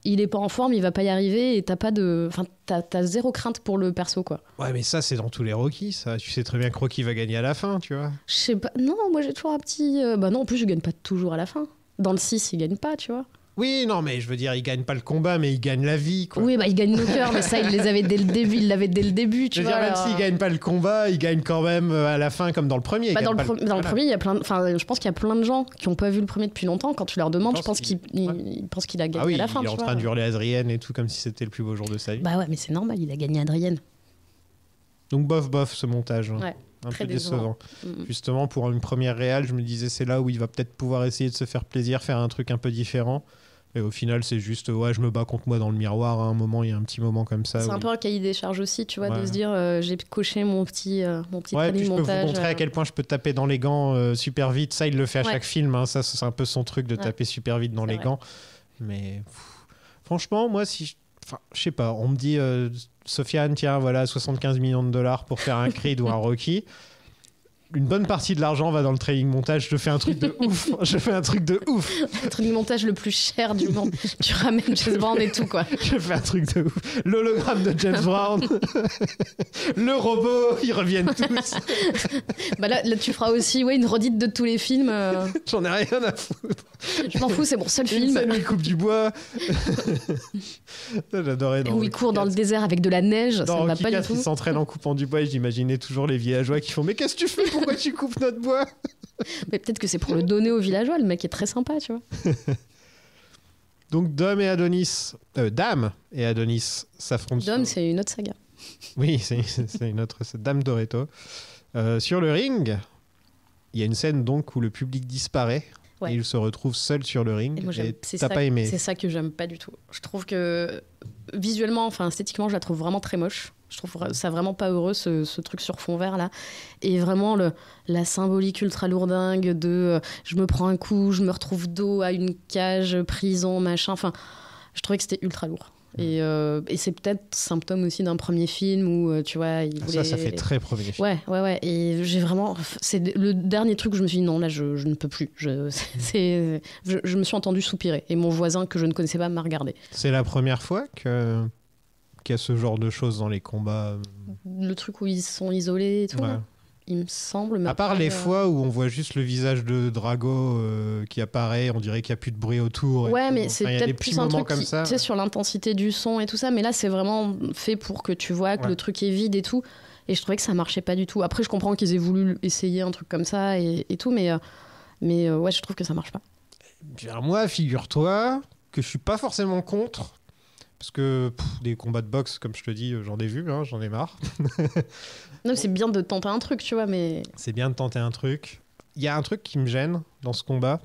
il est pas en forme, il va pas y arriver et t'as zéro crainte pour le perso quoi. Ouais mais ça c'est dans tous les Rocky ça, tu sais très bien que Rocky va gagner à la fin tu vois. Je sais pas, non moi j'ai toujours un petit... non en plus je gagne pas toujours à la fin. Dans le 6 il gagne pas tu vois. Oui, non, mais je veux dire, il gagne pas le combat, mais il gagne la vie, quoi. Oui, il gagne nos cœurs, mais ça, il l'avait dès le début, tu vois. Même s'il gagne pas le combat, il gagne quand même à la fin, comme dans le premier. Dans le premier, il y a je pense qu'il y a plein de gens qui ont pas vu le premier depuis longtemps. Quand tu leur demandes, je pense qu'il a gagné à la fin. Il est en train d'hurler Adrienne et tout, comme si c'était le plus beau jour de sa vie. Bah ouais, mais c'est normal, il a gagné Adrienne. Donc bof, ce montage. Hein. Ouais. Un peu décevant. Justement, pour une première réal, je me disais, c'est là où il va peut-être pouvoir essayer de se faire plaisir, faire un truc un peu différent. Et au final, c'est juste, je me bats contre moi dans le miroir. À un moment, il y a un petit moment comme ça. C'est un peu un cahier des charges aussi, tu vois, de se dire, j'ai coché mon petit training montage. Je peux vous montrer à quel point je peux taper dans les gants super vite. Ça, il le fait à chaque film. Hein. Ça, c'est un peu son truc de taper super vite dans les gants. Mais franchement, moi, je sais pas, on me dit, Sofiane, tiens, voilà, 75 millions de dollars pour faire un Creed ou un Rocky. Une bonne partie de l'argent va dans le training montage. Je fais un truc de ouf. Le training montage le plus cher du monde. Tu ramènes James Brown et tout, quoi. Je fais un truc de ouf. L'hologramme de James Brown. Le robot, ils reviennent tous. Là, tu feras aussi une redite de tous les films. J'en ai rien à foutre. Je m'en fous, c'est mon seul Une film. scène où il coupe du bois. J'adorais. Où il court dans le désert avec de la neige, ça Dans ne va Rocky pas du 4, tout. il s'entraîne en coupant du bois et j'imaginais toujours les villageois qui font « Mais qu'est-ce que tu fais? Pourquoi tu coupes notre bois ?» Mais peut-être que c'est pour le donner aux villageois, le mec est très sympa, tu vois. Donc Dom et Adonis, Dame et Adonis s'affrontent. Dom, sur... c'est une autre saga. Oui, c'est une autre, c'est Dame Toretto. Sur le ring, il y a une scène donc où le public disparaît. Ouais. Et il se retrouve seul sur le ring. Et moi, Et c'est t'as ça, pas aimé. c'est ça que j'aime pas du tout. Je trouve que visuellement, enfin esthétiquement, je la trouve vraiment très moche. Je trouve ça vraiment pas heureux, ce truc sur fond vert là. Et vraiment la symbolique ultra lourdingue de je me prends un coup, je me retrouve dos à une cage, prison, machin. Enfin, je trouvais que c'était ultra lourd. Et c'est peut-être symptôme aussi d'un premier film où tu vois, il voulait... Ça fait très premier film. Ouais. Et j'ai vraiment, c'est le dernier truc où je me suis dit non, là je ne peux plus. Je me suis entendue soupirer et mon voisin que je ne connaissais pas m'a regardé. C'est la première fois qu'il y a ce genre de choses dans les combats. Le truc où ils sont isolés et tout. Ouais. Là, il me semble. Mais À part après, les fois où on voit juste le visage de Drago qui apparaît, on dirait qu'il n'y a plus de bruit autour. Ouais, mais Enfin, c'est il y a des peut-être petits plus un moments truc comme qui, ça. tu sais, sur l'intensité du son et tout ça. Mais là, c'est vraiment fait pour que tu vois que Ouais. le truc est vide et tout. Et je trouvais que ça marchait pas du tout. Après, je comprends qu'ils aient voulu essayer un truc comme ça et tout, mais ouais, je trouve que ça marche pas. Puis alors moi, figure-toi que je suis pas forcément contre. Parce que des combats de boxe, comme je te dis, j'en ai vu, hein, j'en ai marre. Non, c'est bien de tenter un truc, tu vois, mais C'est bien de tenter un truc. Il y a un truc qui me gêne dans ce combat,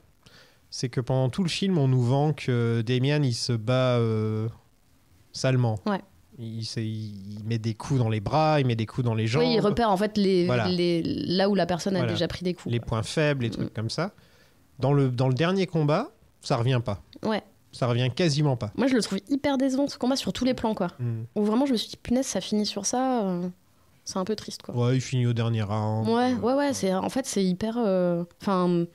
c'est que pendant tout le film, on nous vend que Damian, il se bat salement. Ouais. Il met des coups dans les bras, il met des coups dans les jambes, oui, il repère en fait Voilà. là où la personne a Voilà. déjà pris des coups. les quoi. points faibles, les trucs comme ça. Dans le dernier combat, ça revient pas. Ouais. Ça revient quasiment pas. Moi, je le trouve hyper décevant ce combat sur tous les plans, quoi. Mm. Où vraiment, je me suis dit, punaise, ça finit sur ça. C'est un peu triste, quoi. Ouais, il finit au dernier round. Ouais. En fait, c'est hyper. Enfin,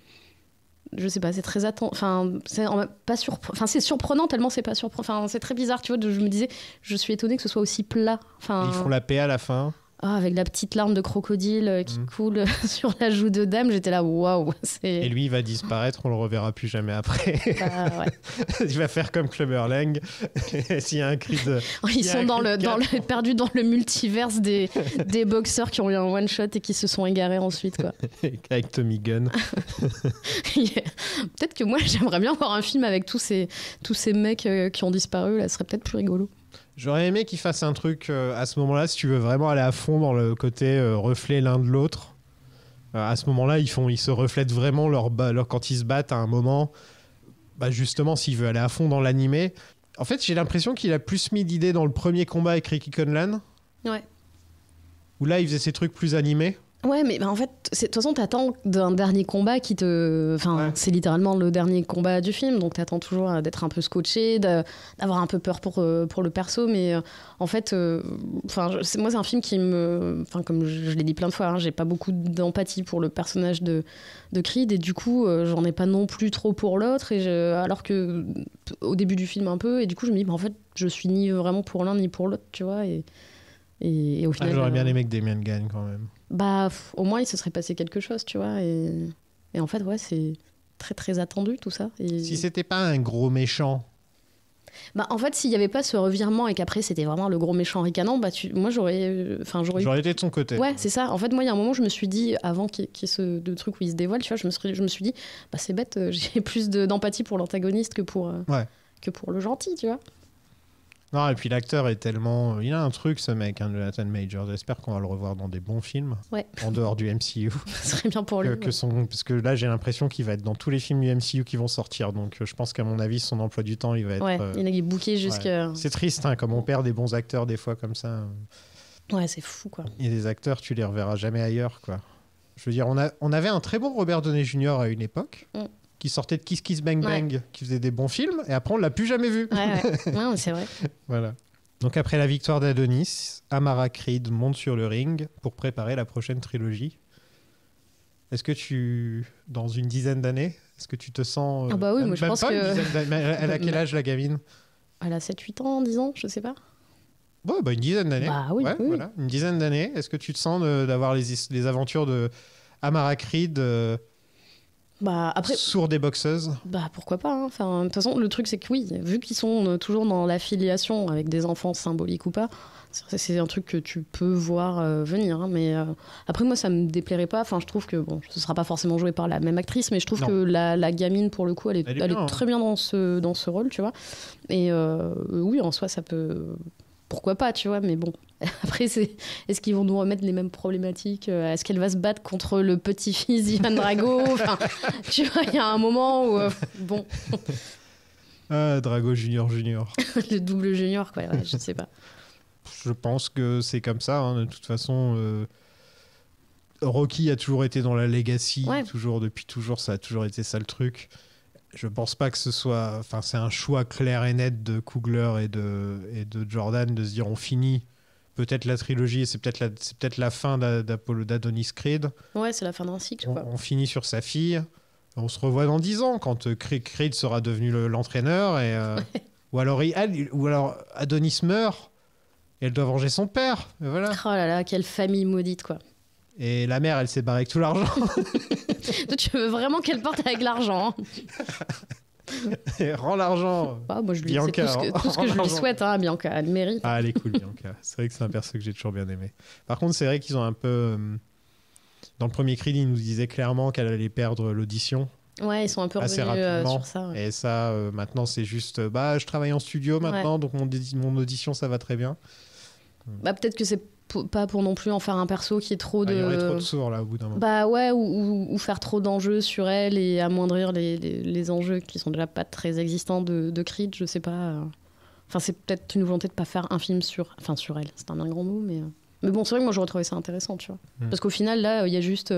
je sais pas, c'est très Enfin, c'est surprenant tellement c'est pas surprenant. Enfin, c'est très bizarre, tu vois. Je me disais, je suis étonnée que ce soit aussi plat. Enfin, Ils font la paix à la fin. avec la petite larme de crocodile qui coule sur la joue de Dame, j'étais là, waouh. Et lui, il va disparaître, on le reverra plus jamais après. Bah, ouais. Il va faire comme Clubber Lang. S'il y a un cri de... Ils sont quatre. perdus dans le multiverse des boxeurs qui ont eu un one shot et qui se sont égarés ensuite, quoi. Avec Tommy Gunn. Peut-être que moi j'aimerais bien voir un film avec tous ces mecs qui ont disparu, là, ce serait peut-être plus rigolo. J'aurais aimé qu'ils fassent un truc à ce moment-là, si tu veux vraiment aller à fond dans le côté reflet l'un de l'autre. À ce moment-là, ils se reflètent vraiment quand ils se battent à un moment. Bah justement, s'il veut aller à fond dans l'animé. En fait, j'ai l'impression qu'il a plus mis d'idées dans le premier combat avec Ricky Conlan, Ouais. où là, il faisait ses trucs plus animés. Ouais, mais en fait, de toute façon, t'attends d'un dernier combat qui te... Enfin, Ouais. c'est littéralement le dernier combat du film, donc t'attends toujours d'être un peu scotché, d'avoir un peu peur pour le perso, mais en fait, moi, c'est un film qui me... Enfin, comme je l'ai dit plein de fois, hein, j'ai pas beaucoup d'empathie pour le personnage de Creed, et du coup, j'en ai pas non plus trop pour l'autre, alors que au début du film un peu, et du coup, je me dis, bah, en fait, je suis ni vraiment pour l'un ni pour l'autre, tu vois, et au final... J'aurais bien aimé que Damian gagne quand même. Bah, au moins, il se serait passé quelque chose, tu vois. Et en fait, ouais, c'est très, très attendu, tout ça. Et... Si c'était pas un gros méchant, Bah, en fait, s'il n'y avait pas ce revirement et qu'après, c'était vraiment le gros méchant ricanant, bah, moi, j'aurais... j'aurais été de son côté. Ouais, c'est ça. En fait, moi, il y a un moment, je me suis dit, avant qu'il y ait ce truc où il se dévoile, tu vois, je me suis dit, bah, c'est bête, j'ai plus d'empathie pour l'antagoniste que pour le gentil, tu vois. Non, et puis l'acteur est tellement... Il a un truc, ce mec, hein, Jonathan Majors. J'espère qu'on va le revoir dans des bons films, Ouais. en dehors du MCU. Ce serait bien pour lui. Parce que là, j'ai l'impression qu'il va être dans tous les films du MCU qui vont sortir. Donc, je pense qu'à mon avis, son emploi du temps, il va être... Ouais, il est booké jusqu'à... C'est triste, hein, comme on perd des bons acteurs des fois comme ça. Ouais, c'est fou, quoi. Il y a des acteurs, tu les reverras jamais ailleurs, quoi. Je veux dire, on avait un très bon Robert Downey Jr. à une époque, qui sortait de Kiss Kiss Bang Bang, qui faisait des bons films, et après, on l'a plus jamais vu. Ouais, c'est vrai. Voilà. Donc après la victoire d'Adonis, Amara Creed monte sur le ring pour préparer la prochaine trilogie. Est-ce que dans une dizaine d'années, est-ce que tu te sens... Ah bah oui, moi je pense que... Elle a quel âge, la gamine? Elle a 7-8 ans, 10 ans, je sais pas. Ouais, bah une dizaine d'années. Bah oui, oui. Voilà, une dizaine d'années. Est-ce que tu te sens d'avoir les aventures de Amara Creed Bah après, sourdes et boxeuses. bah pourquoi pas. Hein. Enfin, de toute façon, le truc c'est que oui, vu qu'ils sont toujours dans l'affiliation avec des enfants symboliques ou pas, c'est un truc que tu peux voir venir. Hein. Mais après moi, ça me déplairait pas. Enfin, je trouve que bon, ce sera pas forcément joué par la même actrice, mais je trouve que la gamine pour le coup, elle est très bien dans ce rôle, tu vois. Et oui, en soi, ça peut. Pourquoi pas, tu vois, mais bon. Après, est-ce qu'ils vont nous remettre les mêmes problématiques ? Est-ce qu'elle va se battre contre le petit-fils d'Ivan Drago ? Enfin, tu vois, il y a un moment où... bon. Ah, Drago Junior. Le double junior, quoi. Ouais, je sais pas. Je pense que c'est comme ça. Hein. De toute façon, Rocky a toujours été dans la legacy. Ouais. Depuis toujours, ça a toujours été ça le truc. Je pense pas que ce soit... Enfin, c'est un choix clair et net de Coogler et de Jordan de se dire on finit peut-être la trilogie et c'est peut-être la fin d'Adonis Creed. Ouais, c'est la fin d'un cycle, quoi. On finit sur sa fille. On se revoit dans 10 ans quand Creed sera devenu l'entraîneur. Ou alors Adonis meurt et elle doit venger son père. Et voilà. Oh là là, quelle famille maudite, quoi. Et la mère, elle s'est barrée avec tout l'argent. Toi, tu veux vraiment qu'elle parte avec l'argent. Et rends l'argent. Ah, moi, je lui Bianca, c'est tout ce que je lui souhaite, hein, Bianca. Elle mérite. Ah, elle est cool, Bianca. C'est vrai que c'est un perso que j'ai toujours bien aimé. Par contre, c'est vrai qu'ils ont un peu... Dans le premier Creed, ils nous disaient clairement qu'elle allait perdre l'audition. Ouais, ils sont un peu assez revenus rapidement. sur ça. Ouais. Et ça, maintenant, c'est juste... je travaille en studio maintenant, donc mon audition, ça va très bien. Bah, peut-être que c'est pas pour non plus en faire un perso qui est trop de... Il y aurait trop de sourds, là, au bout d'un moment. Bah ouais, ou faire trop d'enjeux sur elle et amoindrir les enjeux qui sont déjà pas très existants de Creed, je sais pas. Enfin, c'est peut-être une volonté de pas faire un film sur elle. C'est un bien grand mot, mais bon, c'est vrai que moi, j'aurais trouvé ça intéressant, tu vois. Parce qu'au final, là, il y a juste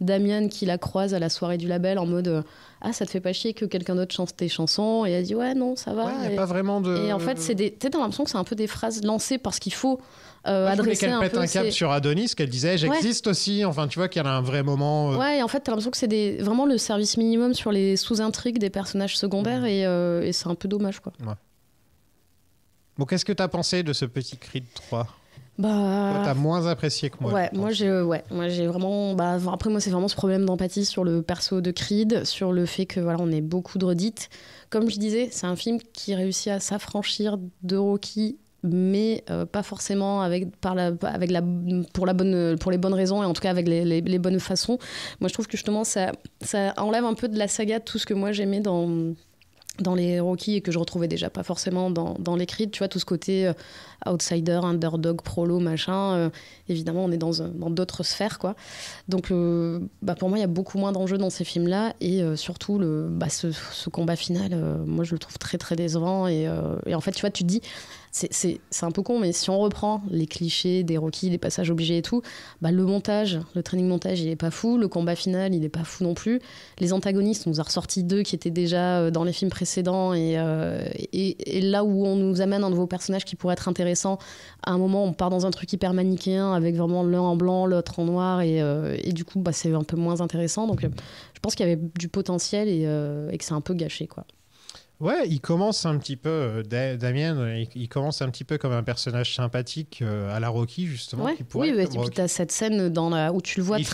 Damian qui la croise à la soirée du label en mode ah, ça te fait pas chier que quelqu'un d'autre chante tes chansons ? Et elle dit ouais, non, ça va. Ouais, il n'y a pas vraiment de... Et en fait, t'as l'impression que c'est un peu des phrases lancées parce qu'il faut adresser un peu... qu'elle pète un câble sur Adonis, qu'elle disait j'existe aussi. Enfin, tu vois qu'il y a un vrai moment... Ouais, et en fait, t'as l'impression que c'est vraiment le service minimum sur les sous-intrigues des personnages secondaires et c'est un peu dommage, quoi. Ouais. Bon, qu'est-ce que t'as pensé de ce petit Creed 3 ? Bah... Toi, t'as moins apprécié que moi. Ouais, moi j'ai vraiment... Bah, après, moi, c'est vraiment ce problème d'empathie sur le perso de Creed, sur le fait que voilà, on ait beaucoup de redites. Comme je disais, c'est un film qui réussit à s'affranchir de Rocky, mais pas forcément pour les bonnes raisons, et en tout cas avec les bonnes façons. Moi, je trouve que justement, ça enlève un peu de la saga tout ce que moi j'aimais dans les Rocky et que je retrouvais déjà pas forcément dans les Creed, tu vois, tout ce côté outsider, underdog, prolo, machin. Évidemment, on est dans d'autres sphères, quoi. Donc, pour moi, il y a beaucoup moins d'enjeux dans ces films-là et surtout, ce combat final, moi, je le trouve très, très décevant. Et en fait, tu vois, tu te dis, c'est un peu con, mais si on reprend les clichés des Rocky, des passages obligés et tout, le montage, le training montage, il est pas fou. Le combat final, il est pas fou non plus. Les antagonistes, on nous a ressorti 2 qui étaient déjà dans les films précédents et là où on nous amène un nouveau personnage qui pourrait être intéressant, à un moment, on part dans un truc hyper manichéen avec vraiment l'un en blanc, l'autre en noir et du coup, c'est un peu moins intéressant. Donc, je pense qu'il y avait du potentiel et que c'est un peu gâché, quoi. Ouais, il commence un petit peu, Damien, il commence un petit peu comme un personnage sympathique à la Rocky, justement. Ouais. Oui, et puis tu as cette scène où tu le vois il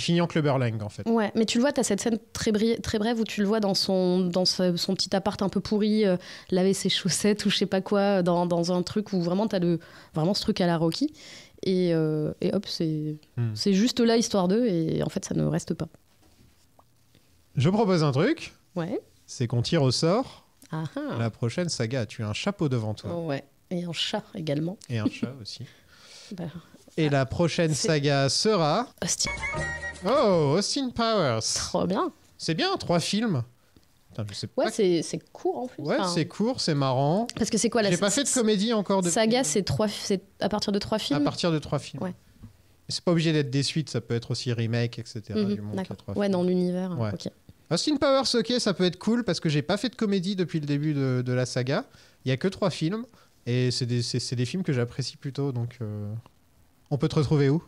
finit en Clubberlang, en fait. Ouais, mais tu le vois, tu as cette scène très brève où tu le vois dans son petit appart un peu pourri, laver ses chaussettes ou je sais pas quoi, dans un truc où vraiment tu as vraiment ce truc à la Rocky. Et hop, c'est juste là, histoire d'eux, et en fait, ça ne reste pas. Je propose un truc. Ouais. C'est qu'on tire au sort Aha. la prochaine saga. Tu as un chapeau devant toi. Ouais, et un chat également. Et un chat aussi. Et la prochaine saga sera... Austin. Oh, Austin Powers. Trop bien. C'est bien, 3 films. Putain, je sais pas. Ouais, c'est court en plus. Ouais, c'est court, c'est marrant. Parce que c'est quoi la J'ai pas fait de comédie encore. Saga, c'est à partir de 3 films. À partir de 3 films. Ouais. C'est pas obligé d'être des suites, ça peut être aussi remake, etc. D'accord. Ouais, dans l'univers. Ouais. Ok. Austin Powers, ok, ça peut être cool parce que j'ai pas fait de comédie depuis le début de la saga. Il y a que 3 films et c'est des films que j'apprécie plutôt. Donc, on peut te retrouver où ?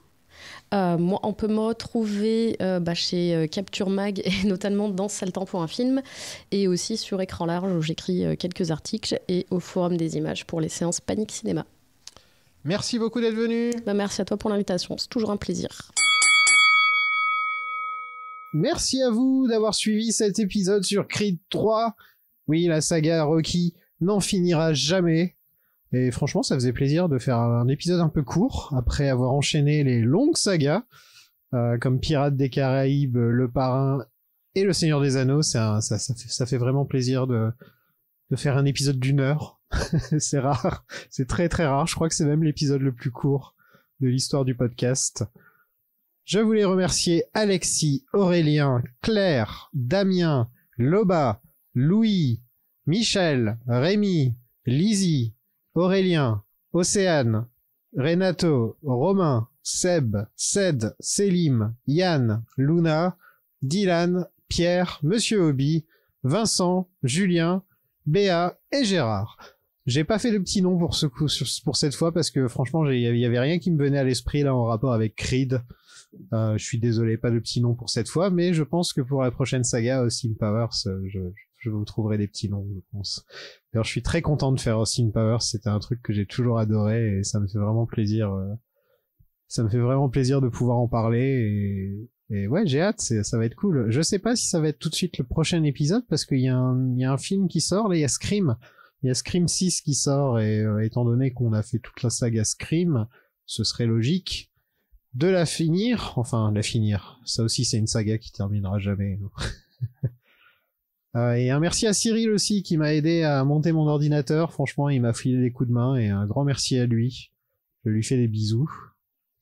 Moi, on peut me retrouver chez Capture Mag et notamment dans Sale Temps pour un film et aussi sur Écran Large où j'écris quelques articles et au Forum des Images pour les séances Panique Cinéma. Merci beaucoup d'être venu. Merci à toi pour l'invitation, c'est toujours un plaisir. merci à vous d'avoir suivi cet épisode sur Creed 3. Oui, la saga Rocky n'en finira jamais. Et franchement, ça faisait plaisir de faire un épisode un peu court, après avoir enchaîné les longues sagas, comme Pirates des Caraïbes, Le Parrain et Le Seigneur des Anneaux. Ça fait vraiment plaisir de faire un épisode d'1 heure. C'est rare, c'est très très rare. Je crois que c'est même l'épisode le plus court de l'histoire du podcast. Je voulais remercier Alexis, Aurélien, Claire, Damien, Loba, Louis, Michel, Rémi, Lizzie, Aurélien, Océane, Renato, Romain, Seb, Ced, Selim, Yann, Luna, Dylan, Pierre, Monsieur Hobby, Vincent, Julien, Béa et Gérard. J'ai pas fait de petit nom pour cette fois parce que franchement il y avait rien qui me venait à l'esprit là en rapport avec Creed. Je suis désolé, pas de petit nom pour cette fois, mais je pense que pour la prochaine saga Austin Powers, je vous trouverai des petits noms, je pense. D'ailleurs, je suis très content de faire Austin Powers, c'était un truc que j'ai toujours adoré et ça me fait vraiment plaisir. Ça me fait vraiment plaisir de pouvoir en parler et ouais, j'ai hâte, ça va être cool. Je sais pas si ça va être tout de suite le prochain épisode parce qu'il y a un film qui sort, là il y a Scream. Il y a Scream 6 qui sort et étant donné qu'on a fait toute la saga Scream, ce serait logique de la finir. Ça aussi c'est une saga qui terminera jamais. Et un merci à Cyril aussi qui m'a aidé à monter mon ordinateur. Franchement, il m'a filé des coups de main et un grand merci à lui. Je lui fais des bisous.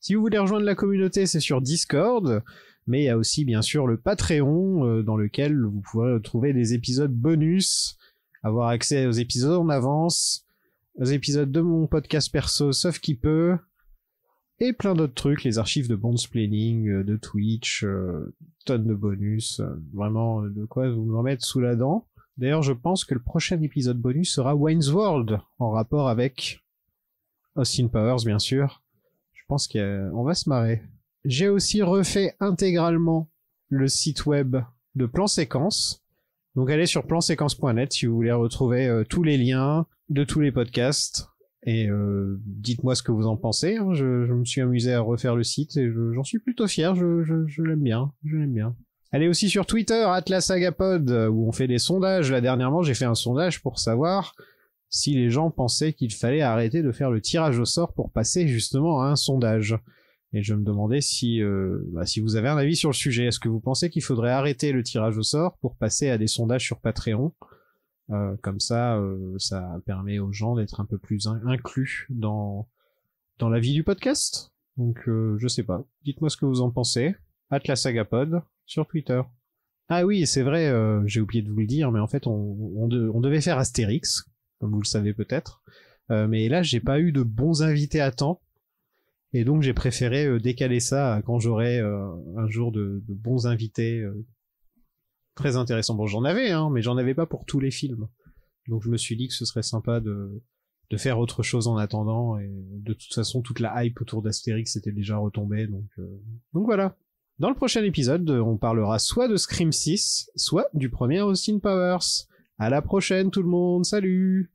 Si vous voulez rejoindre la communauté, c'est sur Discord, mais il y a aussi bien sûr le Patreon dans lequel vous pourrez trouver des épisodes bonus, avoir accès aux épisodes en avance, aux épisodes de mon podcast perso Sauf qui peut, et plein d'autres trucs, les archives de Bondsplaining, de Twitch, tonnes de bonus, vraiment de quoi vous en mettre sous la dent. D'ailleurs, je pense que le prochain épisode bonus sera Wayne's World, en rapport avec Austin Powers, bien sûr. Je pense qu'on va se marrer. J'ai aussi refait intégralement le site web de Plan Séquence. Donc allez sur planséquence.net si vous voulez retrouver tous les liens de tous les podcasts. Et dites-moi ce que vous en pensez. Hein. Je me suis amusé à refaire le site et j'en suis plutôt fier. Je l'aime bien. Je l'aime bien. Allez aussi sur Twitter, @lasagapod, où on fait des sondages. Là, dernièrement, j'ai fait un sondage pour savoir si les gens pensaient qu'il fallait arrêter de faire le tirage au sort pour passer justement à un sondage. Et je me demandais si vous avez un avis sur le sujet. Est-ce que vous pensez qu'il faudrait arrêter le tirage au sort pour passer à des sondages sur Patreon ? Comme ça, ça permet aux gens d'être un peu plus inclus dans la vie du podcast. Donc, je sais pas. Dites-moi ce que vous en pensez. @lasagapod sur Twitter. Ah oui, c'est vrai, j'ai oublié de vous le dire, mais en fait, on devait faire Astérix, comme vous le savez peut-être. Mais là, j'ai pas eu de bons invités à temps. Et donc, j'ai préféré décaler ça quand j'aurai un jour de bons invités très intéressants. Bon, j'en avais, mais j'en avais pas pour tous les films. Donc, je me suis dit que ce serait sympa de faire autre chose en attendant. Et de toute façon, toute la hype autour d'Astérix était déjà retombée. Donc voilà. Dans le prochain épisode, on parlera soit de Scream 6, soit du premier Austin Powers. À la prochaine, tout le monde. Salut!